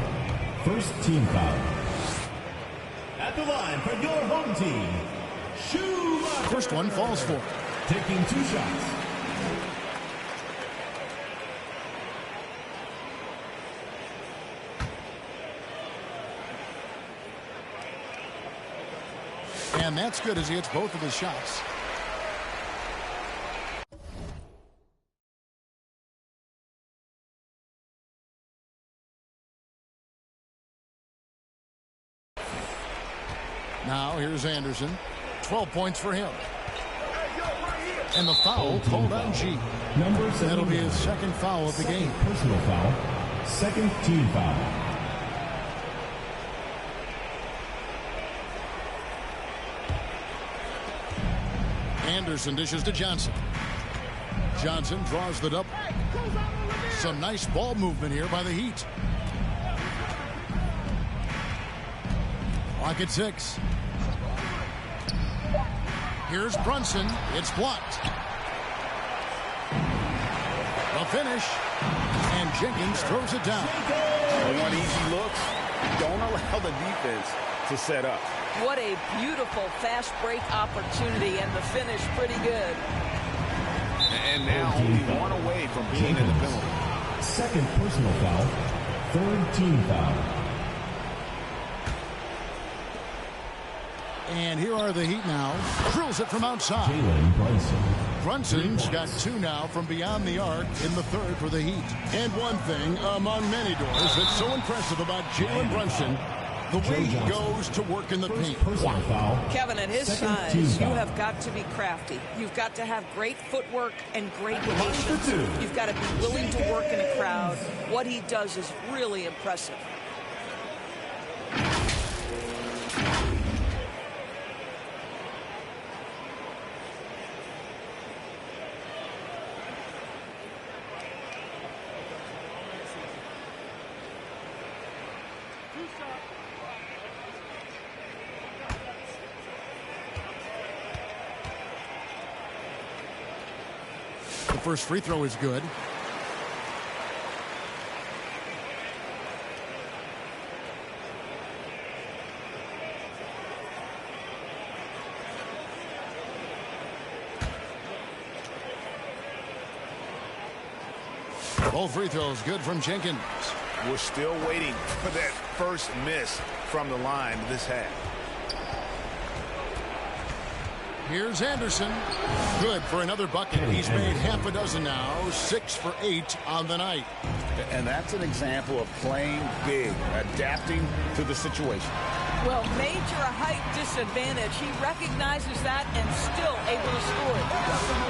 First team foul. At the line for your home team, Schumacher. First one falls for. Taking 2 shots. And that's good as he hits both of his shots. Now here's Anderson. 12 points for him. And the foul called on G. That'll be his second foul of the game. Personal foul. Second team foul. Anderson dishes to Johnson. Johnson draws the double. Some nice ball movement here by the Heat. Clock at 6. Here's Brunson. It's blocked. The finish. And Jenkins throws it down. On easy looks, don't allow the defense to set up. What a beautiful fast break opportunity, and the finish pretty good. And now only one away from being in the penalty. Second personal foul. Third team foul. And here are the Heat now. Drills it from outside. Jalen Brunson. Brunson's got 2 now from beyond the arc in the third for the Heat. And one thing among many doors that's so impressive about Jalen Brunson, the way he goes to work in the paint. Foul. Kevin, at his size, you have got to be crafty. You've got to have great footwork and great patience. You've got to be willing to work in a crowd. What he does is really impressive. The first free throw is good. Both free throws good from Jenkins. We're still waiting for that first miss from the line this half. Here's Anderson. Good for another bucket. He's made half a dozen now. 6 for 8 on the night. And that's an example of playing big, adapting to the situation. Well, major height disadvantage. He recognizes that and still able to score it.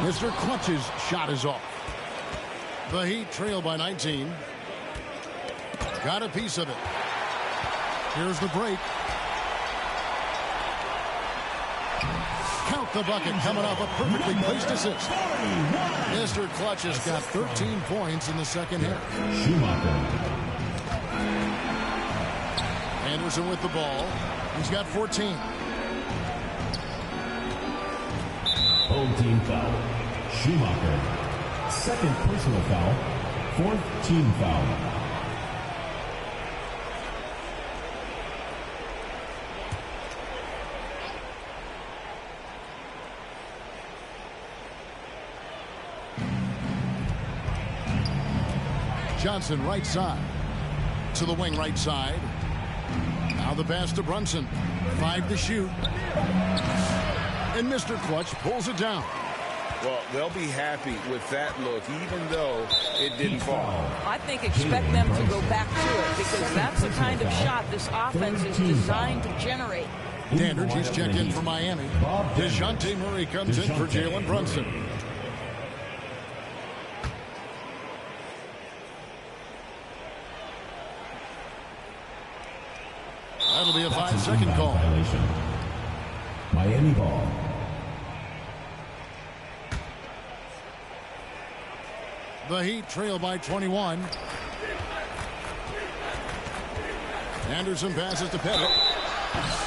Mr. Clutch's shot is off. The Heat trail by 19. Got a piece of it. Here's the break. Count the bucket coming off a perfectly placed assist. Mr. Clutch has got 13 points in the second half. Anderson with the ball. He's got 14. Home team foul. Schumacher. Second personal foul. Fourth team foul. Johnson right side to the wing right side. Now the pass to Brunson. 5 to shoot. And Mr. Clutch pulls it down. Well, they'll be happy with that look, even though it didn't fall. I think expect them to go back to it because that's the kind of shot this offense is designed to generate. Dandridge is checked in for Miami. DeJounte Murray comes in for Jalen Brunson. That'll be a 5-second call. Miami ball. The Heat trail by 21. Anderson passes to Pettit.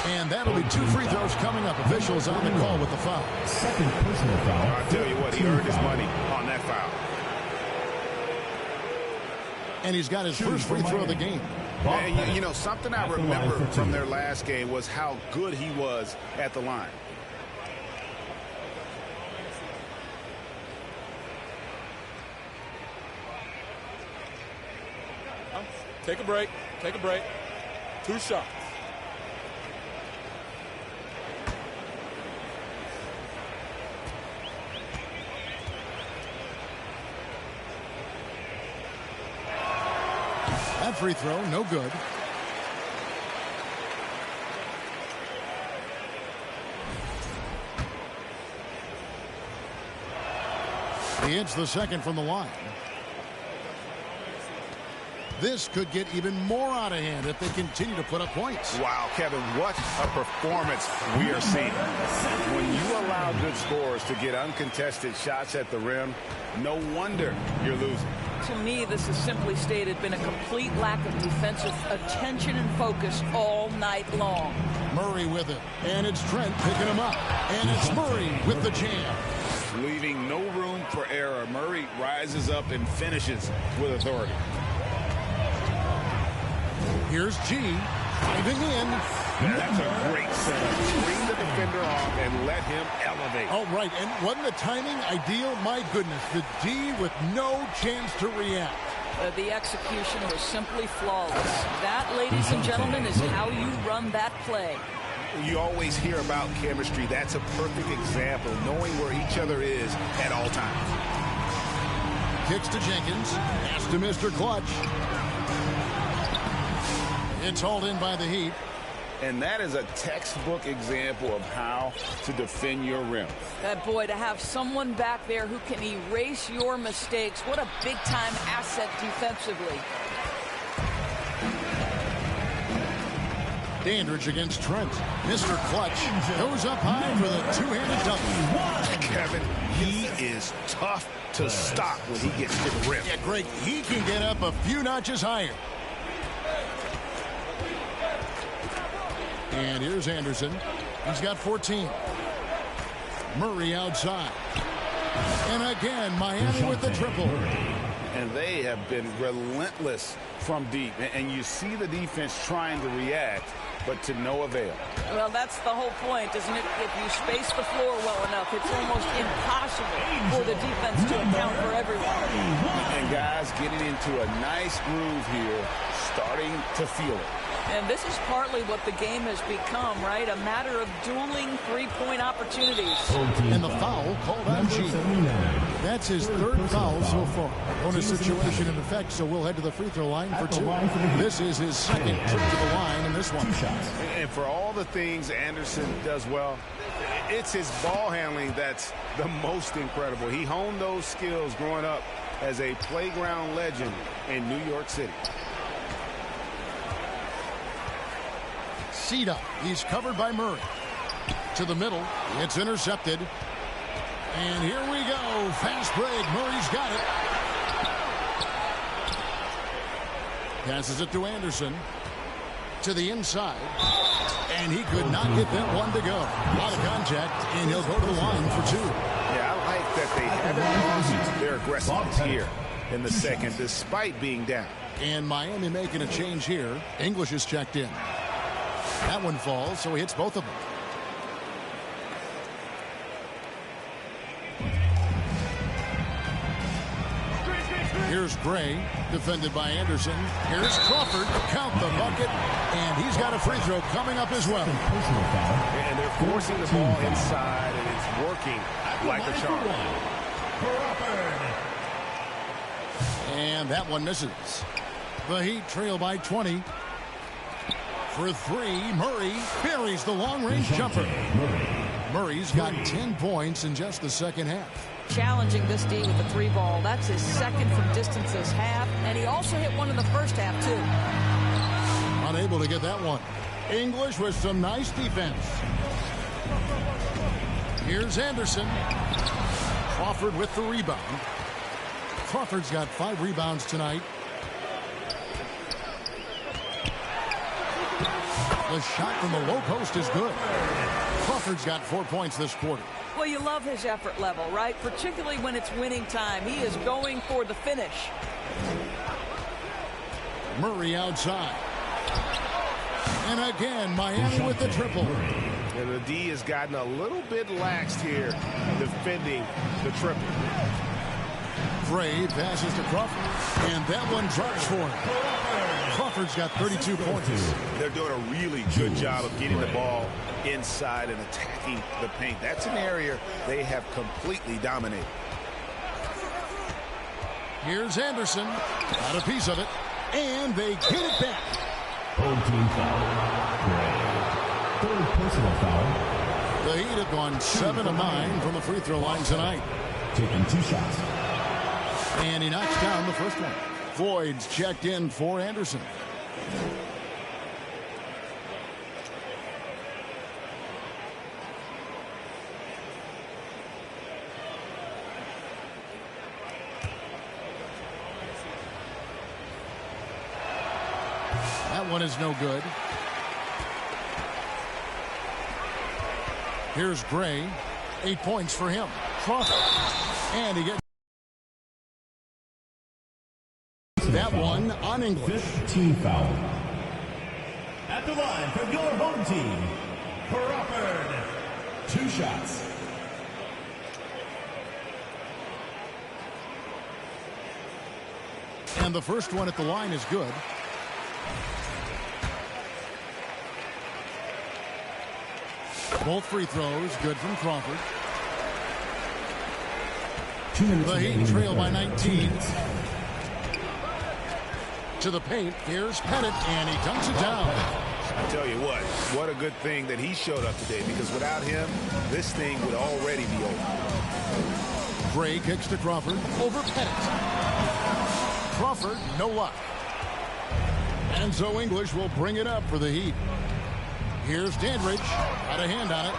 And that'll be 2 free throws coming up. Officials on the call with the foul. Second personal foul. I'll tell you what, he earned his money on that foul. And he's got his first free throw of the game. And, you know, something I remember from their last game was how good he was at the line. Take a break. Take a break. 2 shots. That free throw, no good. He hits the second from the line. This could get even more out of hand if they continue to put up points. Wow, Kevin, what a performance we are seeing. When you allow good scorers to get uncontested shots at the rim, no wonder you're losing. To me, this is simply stated been a complete lack of defensive attention and focus all night long. Murray with it, and it's Trent picking him up, and it's Murray with the jam. Leaving no room for error. Murray rises up and finishes with authority. Here's G, diving in. That's a great setup. Screen the defender off and let him elevate. Oh, right, and wasn't the timing ideal? My goodness, the D with no chance to react. The execution was simply flawless. That, ladies and gentlemen, is how you run that play. You always hear about chemistry. That's a perfect example, knowing where each other is at all times. Kicks to Jenkins. Pass to Mr. Clutch. It's hauled in by the Heat. And that is a textbook example of how to defend your rim. Boy, to have someone back there who can erase your mistakes, what a big-time asset defensively. Dandridge against Trent. Mr. Clutch goes up high for the two-handed dunk. Kevin, he is tough to stop when he gets to the rim. Yeah, Greg, he can get up a few notches higher. And here's Anderson. He's got 14. Murray outside. And again, Miami with the triple. And they have been relentless from deep. And you see the defense trying to react, but to no avail. Well, that's the whole point, isn't it? If you space the floor well enough, it's almost impossible for the defense to account for everyone. And guys getting into a nice groove here, starting to feel it. And this is partly what the game has become, right? A matter of dueling three-point opportunities. And the foul called on G. That's his third foul so far. Bonus situation in effect, so we'll head to the free throw line for 2. This is his second trip to the line in this one. And for all the things Anderson does well, it's his ball handling that's the most incredible. He honed those skills growing up as a playground legend in New York City. Ceda, he's covered by Murray. To the middle, it's intercepted. And here we go, fast break, Murray's got it. Passes it to Anderson. To the inside. And he could not get that one to go. Out of contact, and he'll go to the line for 2. Yeah, I like that they haven't lost their aggressiveness here in the second, despite being down. And Miami making a change here. English is checked in. That one falls, so he hits both of them. Here's Gray, defended by Anderson. Here's Crawford, count the bucket, and he's got a free throw coming up as well. And they're forcing the ball inside, and it's working like a charm. And that one misses. The Heat trail by 20. For 3, Murray buries the long-range jumper. Murray's got 10 points in just the second half. Challenging this D with the 3 ball. That's his second from distance this half. And he also hit one in the first half, too. Unable to get that one. English with some nice defense. Here's Anderson. Crawford with the rebound. Crawford's got 5 rebounds tonight. The shot from the low post is good. Crawford's got 4 points this quarter. Well, you love his effort level, right? Particularly when it's winning time. He is going for the finish. Murray outside. And again, Miami with the triple. And the D has gotten a little bit laxed here defending the triple. Gray passes to Crawford. And that one drops for him. Crawford's got 32 points. They're doing a really good job of getting the ball inside and attacking the paint. That's an area they have completely dominated. Here's Anderson. Got a piece of it. And they get it back. Home team foul. Gray. Third personal foul. The Heat have gone 7 of 9 from the free throw line tonight. Taking 2 shots. And he knocks down the first one. Floyd's checked in for Anderson. That one is no good. Here's Gray. 8 points for him. Crawford. And he gets that one on English. 15 foul. At the line for your home team, Crawford. 2 shots. And the first one at the line is good. Both free throws good from Crawford. 2 minutes. The Heat trail by 19. To the paint. Here's Pettit, and he dunks it down. I tell you what a good thing that he showed up today, because without him, this thing would already be over. Gray kicks to Crawford over Pettit. Crawford, no luck. And so English will bring it up for the Heat. Here's Dandridge. Got a hand on it.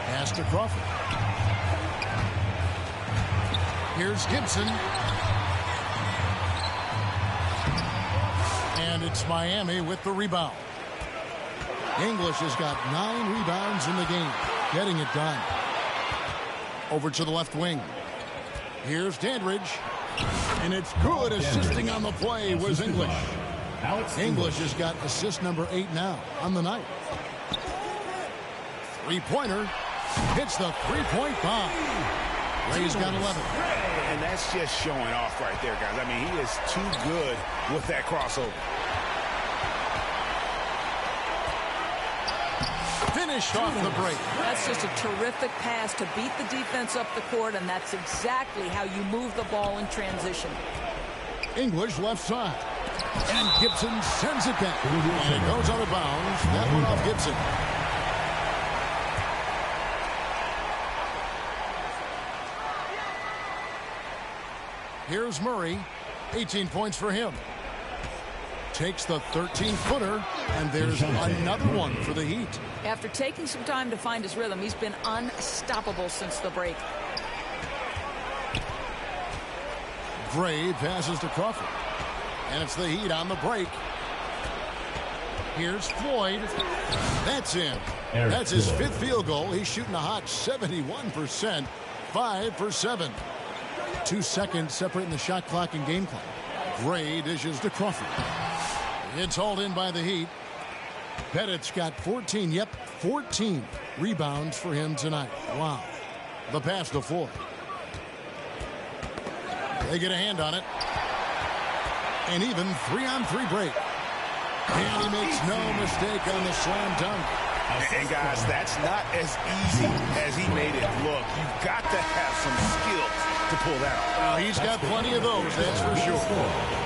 Pass to Crawford. Here's Gibson. And it's Miami with the rebound. English has got 9 rebounds in the game. Getting it done. Over to the left wing. Here's Dandridge. And it's good. Assisting on the play was English. English has got assist number 8 now on the night. Three-pointer. Hits the three-point bomb. Ray's got 11. And that's just showing off right there, guys. I mean, he is too good with that crossover. Finished off the break. That's just a terrific pass to beat the defense up the court, and that's exactly how you move the ball in transition. English left side. And Gibson sends it back. And it goes out of bounds. That one off Gibson. Here's Murray. 18 points for him. Takes the 13-footer, and there's another one for the Heat. After taking some time to find his rhythm, he's been unstoppable since the break. Gray passes to Crawford. And it's the Heat on the break. Here's Floyd. That's in. That's his 5th field goal. He's shooting a hot 71%. 5 for 7. 2 seconds separating the shot clock and game clock. Gray dishes to Crawford. It's hauled in by the Heat. Pettit's got 14. Yep, 14 rebounds for him tonight. Wow. The pass to Floyd. They get a hand on it. And even 3-on-3 break. And he makes no mistake on the slam dunk. And guys, that's not as easy as he made it look. You've got to have some skills to pull that off. Well, he's got plenty of those, that's for sure.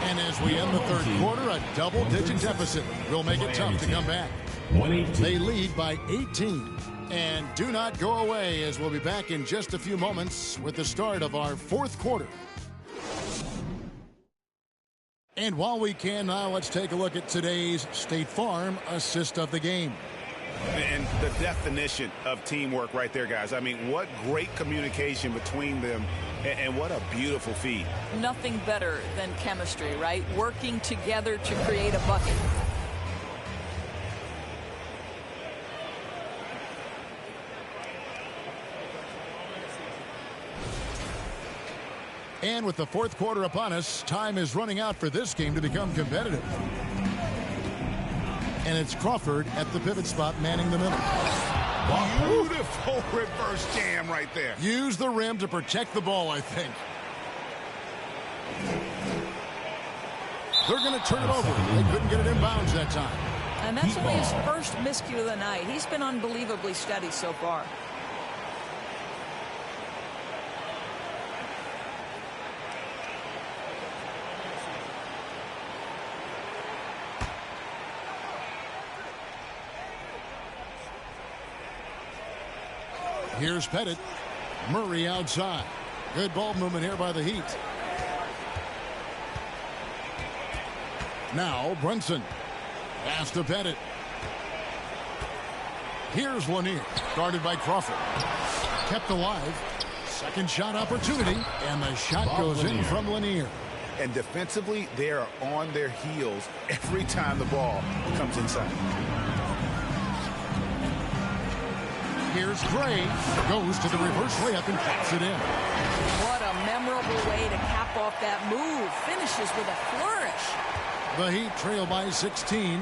And as we end the third quarter, a double-digit deficit will make it tough to come back. They lead by 18. And do not go away, as we'll be back in just a few moments with the start of our fourth quarter. And while we can now, let's take a look at today's State Farm assist of the game. And the definition of teamwork right there, guys. I mean, what great communication between them, and what a beautiful feed. Nothing better than chemistry, right? Working together to create a bucket. And with the fourth quarter upon us, time is running out for this game to become competitive. And it's Crawford at the pivot spot manning the middle. Beautiful reverse jam right there. Use the rim to protect the ball, I think. They're going to turn it over. They couldn't get it in bounds that time. And that's only his first miscue of the night. He's been unbelievably steady so far. Here's Pettit. Murray outside. Good ball movement here by the Heat. Now Brunson. Pass to Pettit. Here's Lanier. Guarded by Crawford. Kept alive. Second shot opportunity. And the shot goes in from Lanier. And defensively, they are on their heels every time the ball comes inside. Here's Gray. Goes to the reverse layup and pops it in. What a memorable way to cap off that move. Finishes with a flourish. The Heat trail by 16.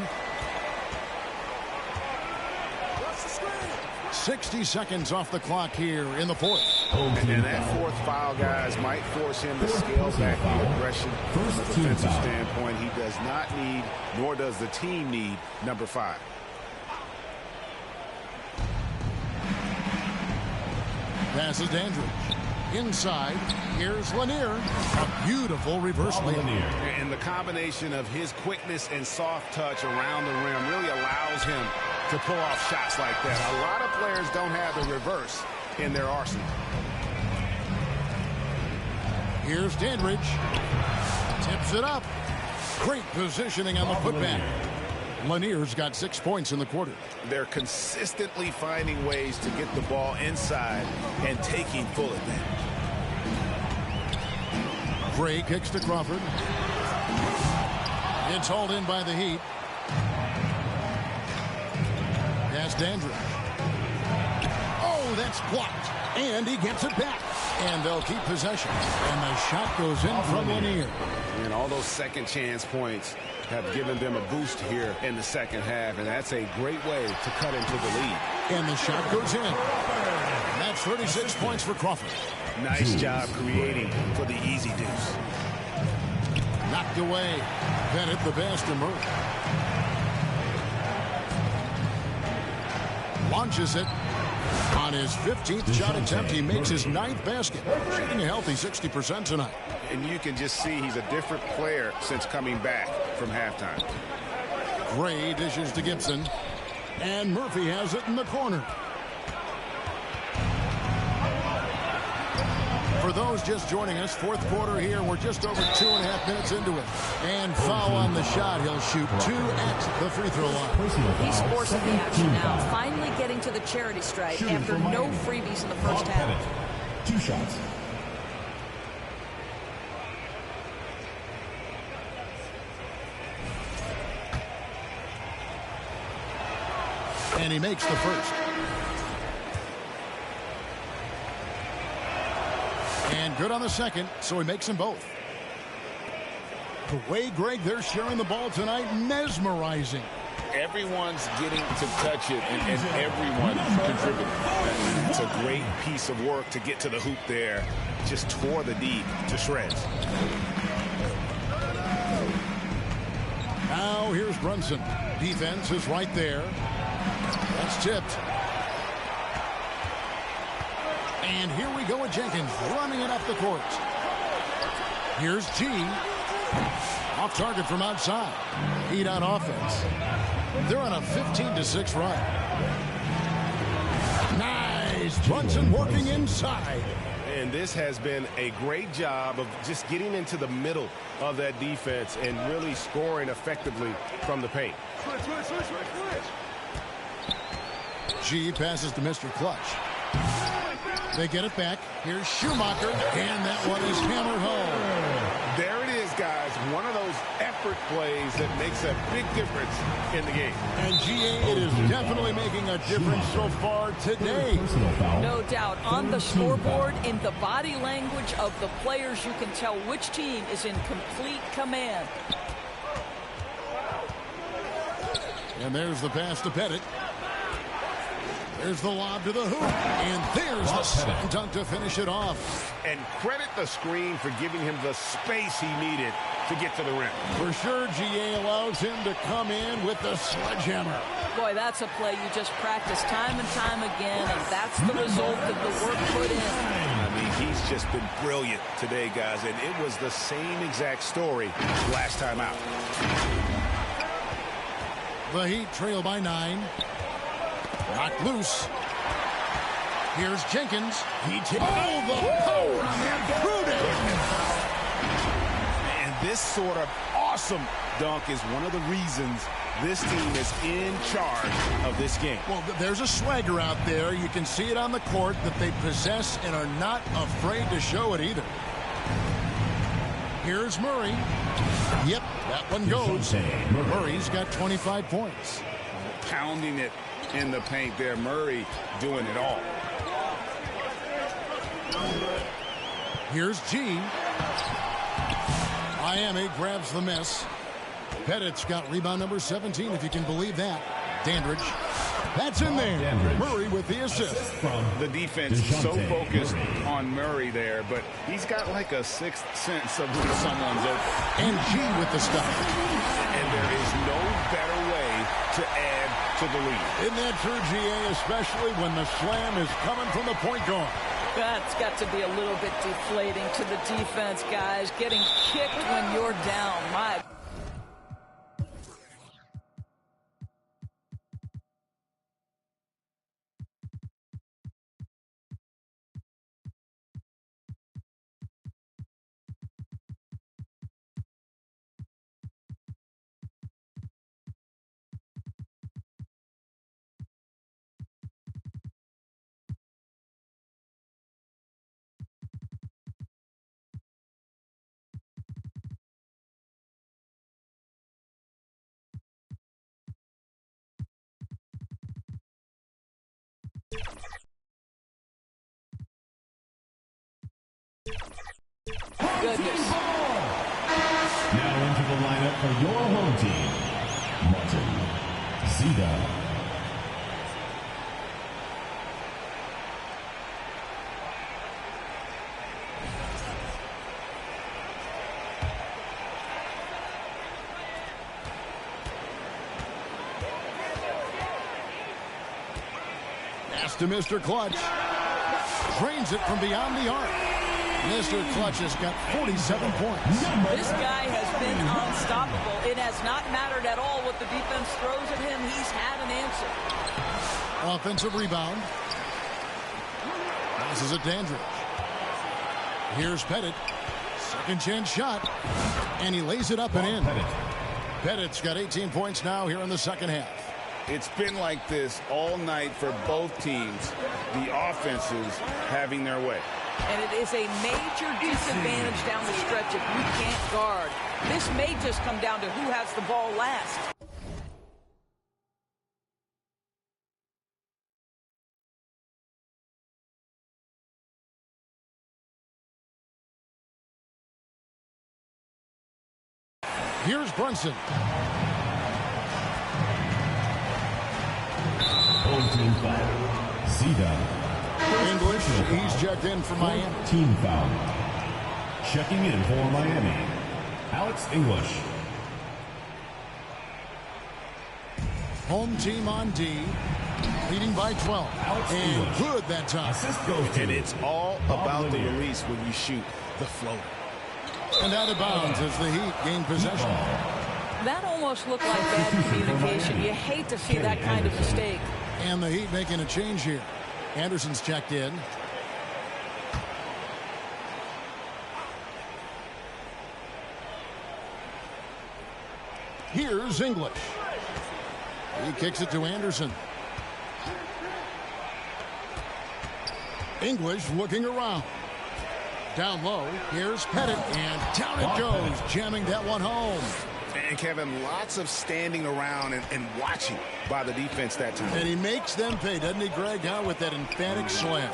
60 seconds off the clock here in the fourth. And that fourth foul, guys, might force him to scale back the aggression. From a defensive standpoint, he does not need, nor does the team need, number 5. Passes Dandridge. Inside, here's Lanier. A beautiful reverse layup. And the combination of his quickness and soft touch around the rim really allows him to pull off shots like that. A lot of players don't have the reverse in their arsenal. Here's Dandridge. Tips it up. Great positioning on the putback. Lanier's got 6 points in the quarter. They're consistently finding ways to get the ball inside and taking full advantage. Gray kicks to Crawford. It's hauled in by the Heat. Pass Dandridge. Oh, that's blocked. And he gets it back. And they'll keep possession. And the shot goes in from Lanier. And all those second chance points have given them a boost here in the second half, and that's a great way to cut into the lead. And the shot goes in. That's 36 points for Crawford. Nice job creating for the easy deuce. Knocked away. Pettit the pass to Murray. Launches it. On his 15th shot attempt, he makes his 9th basket. Shooting a healthy 60% tonight. And you can just see he's a different player since coming back from halftime. Gray dishes to Gibson. And Murphy has it in the corner. For those just joining us, fourth quarter here. We're just over 2.5 minutes into it. And foul on the shot. He'll shoot 2 at the free throw line. He's forcing the action now. Finally getting to the charity stripe after no freebies in the first half. 2 shots. And he makes the first. And good on the second, so he makes them both. The way, Greg, they're sharing the ball tonight, mesmerizing. Everyone's getting to touch it, and everyone contributing. It's a great piece of work to get to the hoop there. Just tore the D to shreds. Now here's Brunson. Defense is right there. That's tipped. And here we go with Jenkins running it up the court. Here's G. Off target from outside. Heat on offense. They're on a 15-6 run. Nice. Brunson working inside. And this has been a great job of just getting into the middle of that defense and really scoring effectively from the paint. G passes to Mr. Clutch. They get it back. Here's Schumacher, and that one is hammered home. There it is, guys, one of those effort plays that makes a big difference in the game. And GA, it is definitely making a difference so far today. No doubt. On the scoreboard, in the body language of the players, you can tell which team is in complete command. And there's the pass to Pettit. There's the lob to the hoop. And there's the slam dunk to finish it off. And credit the screen for giving him the space he needed to get to the rim. For sure, GA allows him to come in with the sledgehammer. Boy, that's a play you just practice time and time again, and that's the result of the work put in. I mean, he's just been brilliant today, guys, and it was the same exact story last time out. The Heat trail by 9. Knocked loose. Here's Jenkins. He takes the power on that Prudence. And this sort of awesome dunk is one of the reasons this team is in charge of this game. Well, there's a swagger out there. You can see it on the court that they possess and are not afraid to show it either. Here's Murray. Yep, that one goes. Murray's got 25 points. Pounding it in the paint there. Murray doing it all. Here's G. Miami grabs the miss. Pettit's got rebound number 17, if you can believe that. Dandridge. That's in there. Murray with the assist. The defense so focused on Murray there, but he's got like a sixth sense of when someone's open. And G with the stop. And there is no better way to add to the lead. Isn't that true, GA, especially when the slam is coming from the point guard? That's got to be a little bit deflating to the defense, guys. Getting kicked when you're down. My goodness. Now into the lineup for your home team, Martin Zida. Pass to Mr. Clutch. Drains it from beyond the arc. Mr. Clutch has got 47 points. This guy has been unstoppable. It has not mattered at all what the defense throws at him. He's had an answer. Offensive rebound. Passes it Dandridge. Here's Pettit. Second chance shot. And he lays it up and in. Pettit's got 18 points now here in the second half. It's been like this all night for both teams. The offenses having their way. And it is a major disadvantage down the stretch if you can't guard. This may just come down to who has the ball last. Here's Brunson. Home team foul. Zida. English, he's checked in for Miami. Team foul. Checking in for Miami, Alex English. Home team on D, leading by 12. Alex and English. Good that time. Assist goes to And it's all about the release when you shoot the floater. And out of bounds as the Heat gain possession. That almost looked like bad communication. You hate to see that kind of mistake. And the Heat making a change here. Anderson's checked in. Here's English. He kicks it to Anderson. English looking around. Down low, here's Pettit, and down it goes, jamming that one home. And Kevin, lots of standing around and watching by the defense that time. And he makes them pay, doesn't he, Greg, with that emphatic slam.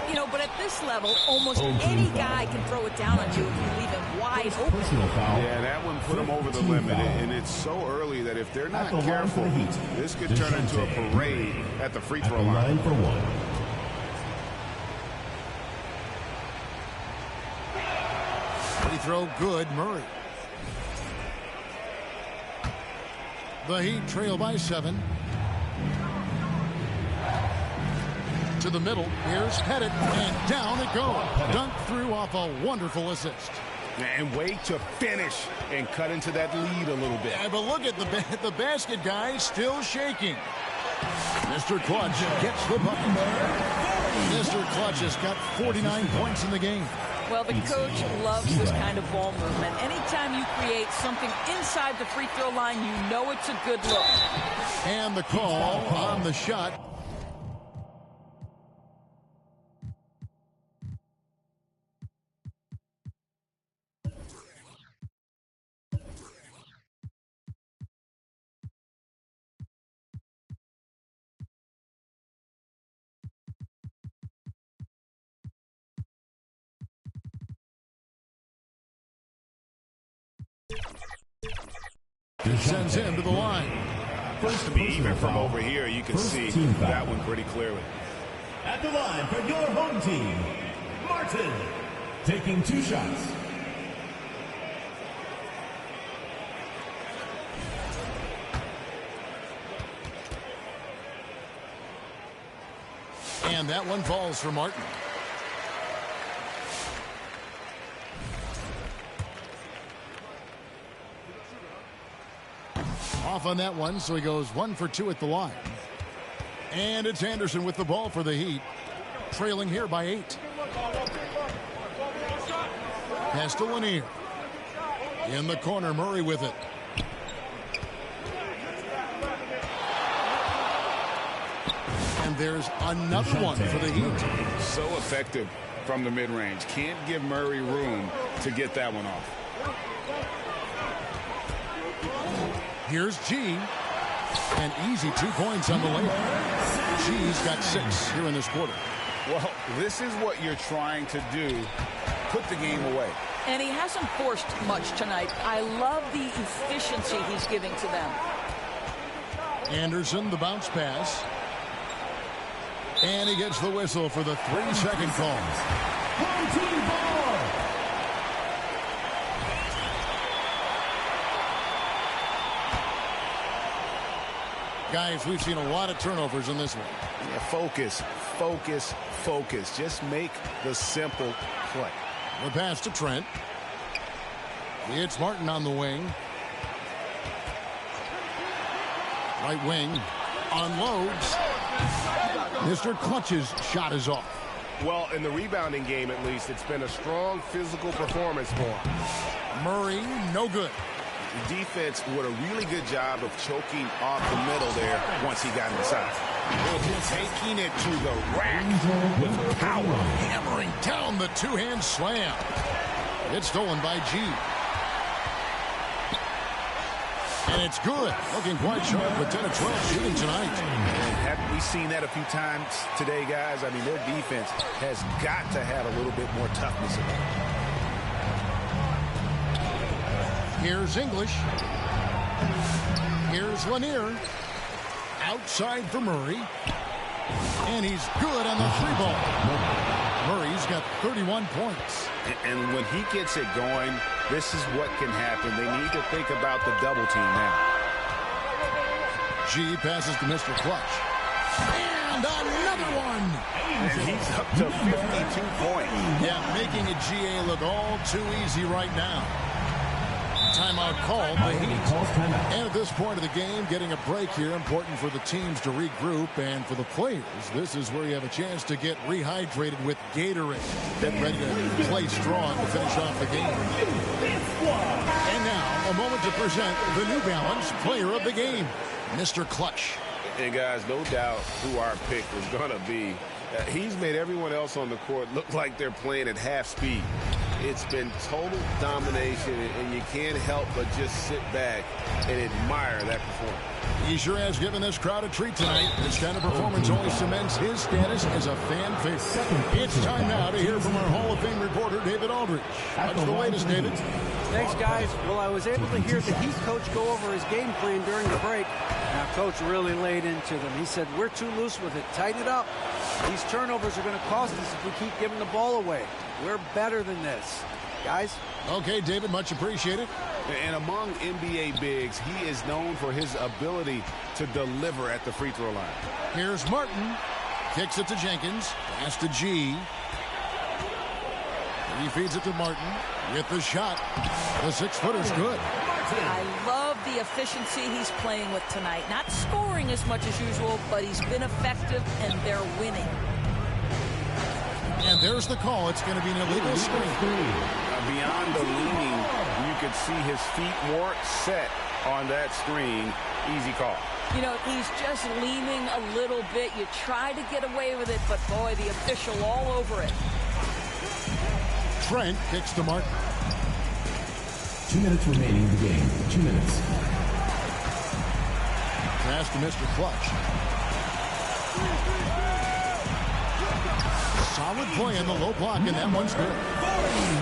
You know, but at this level, almost any guy can throw it down on you if you leave him wide open. Yeah, that one put him over the limit, and it's so early that if they're not careful, this could turn into a parade at the free throw line. Free throw good, Murray. The Heat trail by 7. To the middle, here's Pettit, and down it goes. Dunk through off a wonderful assist. And wait to finish and cut into that lead a little bit. Yeah, but look at the basket guy still shaking. Mr. Clutch gets the bucket. Mr. Clutch has got 49 points in the game. Well, the coach loves this kind of ball movement. Anytime you create something inside the free throw line, you know it's a good look. And the call on the shot. Sends him to the line. Even from over here, you can see that one pretty clearly. At the line for your home team, Martin, taking 2 shots. And that one falls for Martin. Off on that one, so he goes 1 for 2 at the line. And it's Anderson with the ball for the Heat, trailing here by 8. Pass to Lanier. In the corner, Murray with it. And there's another one for the Heat. So effective from the mid-range. Can't give Murray room to get that one off. Here's G. An easy 2 points on the layup. G's got 6 here in this quarter. Well, this is what you're trying to do. Put the game away. And he hasn't forced much tonight. I love the efficiency he's giving to them. Anderson, the bounce pass. And he gets the whistle for the 3-second call. Home team ball. Guys, we've seen a lot of turnovers in this one. Yeah, focus, focus, focus. Just make the simple play. The pass to Trent. It's Martin on the wing. Right wing unloads. Mr. Clutch's shot is off. Well, in the rebounding game, at least, it's been a strong physical performance for him. Murray, no good. The defense did a really good job of choking off the middle there once he got inside. Taking it to the rack with power. Hammering down the two-hand slam. It's stolen by G. And it's good. Looking quite sharp with 10 of 12 shooting tonight. And haven't we seen that a few times today, guys? I mean, their defense has got to have a little bit more toughness about it. Here's English. Here's Lanier. Outside for Murray. And he's good on the 3-ball. Murray's got 31 points. And when he gets it going, this is what can happen. They need to think about the double team now. G passes to Mr. Clutch. And another one. And he's up to 52 points. Yeah, making a GA look all too easy right now. Timeout called, the Heat. And at this point of the game, getting a break here, important for the teams to regroup, and for the players, this is where you have a chance to get rehydrated with Gatorade. Get ready to play strong to finish off the game. And now, a moment to present the New Balance Player of the Game, Mr. Clutch. And guys, no doubt who our pick is going to be. He's made everyone else on the court look like they're playing at half speed. It's been total domination, and you can't help but just sit back and admire that performance. He sure has given this crowd a treat tonight. This kind of performance always cements his status as a fan favorite. It's time now to hear from our Hall of Fame reporter, David Aldridge. What's the latest, David? Thanks, guys. Well, I was able to hear the Heat coach go over his game plan during the break. Now, coach really laid into them. He said, we're too loose with it. Tighten it up. These turnovers are going to cost us if we keep giving the ball away. We're better than this. Guys? Okay, David, much appreciated. And among NBA bigs, he is known for his ability to deliver at the free throw line. Here's Martin. Kicks it to Jenkins. Pass to G. He feeds it to Martin with the shot. The 6-footer's good. I love the efficiency he's playing with tonight. Not scoring as much as usual, but he's been effective, and they're winning. And there's the call. It's going to be an illegal screen. Beyond the leaning, you could see his feet more set on that screen. Easy call. You know, he's just leaning a little bit. You try to get away with it, but boy, the official all over it. Trent kicks to Martin. 2 minutes remaining in the game. 2 minutes. Pass to Mr. Clutch. Solid play in the low block, and that one's good.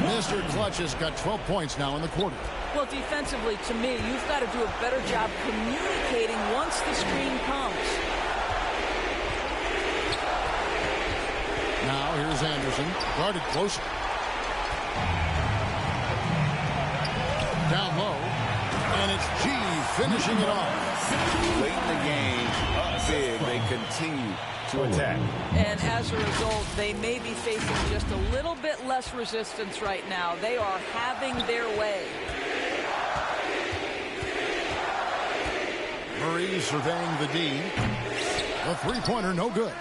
Mr. Clutch has got 12 points now in the quarter. Well, defensively, to me, you've got to do a better job communicating once the screen comes. Now, here's Anderson. Guarded closer. Down low. And it's G finishing it off. Late in the game, up big, they continue to attack. And as a result, they may be facing just a little bit less resistance right now. They are having their way. Murray surveying the D. The three-pointer, no good.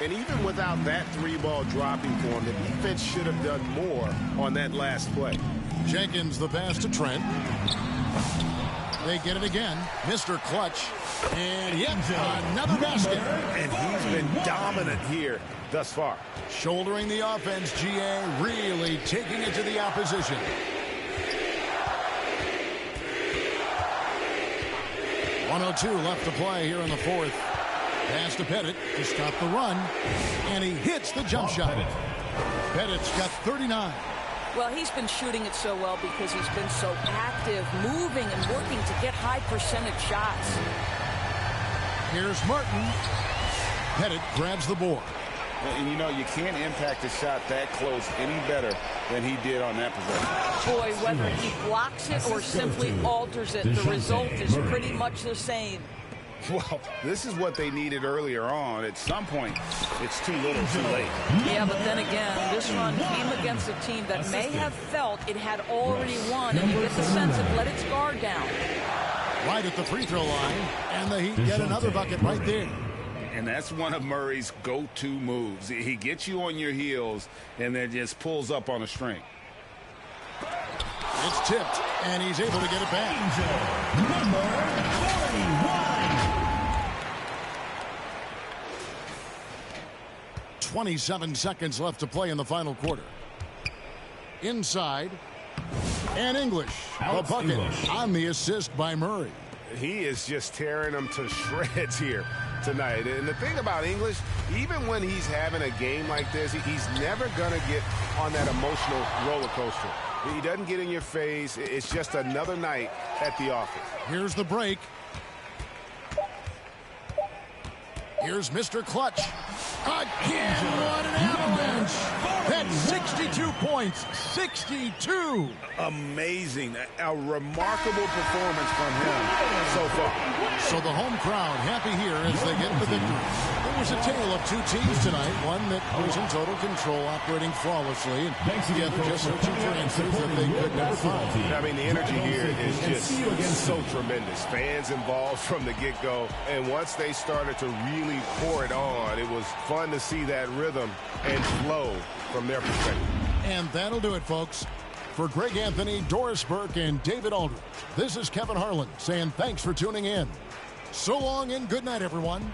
And even without that three-ball dropping for him, the defense should have done more on that last play. Jenkins the pass to Trent. They get it again. Mr. Clutch. And yet another basket. And he's been dominant here thus far. Shouldering the offense, GA really taking it to the opposition. .102 left to play here in the fourth. Pass to Pettit to stop the run. And he hits the jump shot. Pettit's got 39. Well, he's been shooting it so well because he's been so active, moving and working to get high percentage shots. Here's Martin. Pettit grabs the board. And you know, you can't impact a shot that close any better than he did on that possession. Boy, whether he blocks it or simply alters it, the result is pretty much the same. Well, this is what they needed earlier on. At some point, it's too little too late. Yeah, but then again, this run came against a team that may have felt it had already won, and you get the sense it let its guard down. Right at the free throw line, and the Heat get another bucket right there. And that's one of Murray's go-to moves. He gets you on your heels and then just pulls up on a string. It's tipped, and he's able to get it back. Number 41. 27 seconds left to play in the final quarter. Inside, and English. A bucket on the assist by Murray. He is just tearing them to shreds here tonight. And the thing about English, even when he's having a game like this, he's never going to get on that emotional roller coaster. He doesn't get in your face. It's just another night at the office. Here's the break. Here's Mr. Clutch. Again, what an avalanche. That's 62 points. 62. Amazing. A remarkable performance from him so far. So the home crowd happy here as they get the victory. It was a tale of two teams tonight. One that was in total control, operating flawlessly, and the other just searching for answers that they could never find. I mean, the energy here is just so tremendous. Fans involved from the get-go, and once they started to really pour it on, it was fun to see that rhythm and flow from their perspective. And that'll do it, folks. For Greg Anthony, Doris Burke, and David Aldridge, this is Kevin Harlan saying thanks for tuning in. So long and good night, everyone.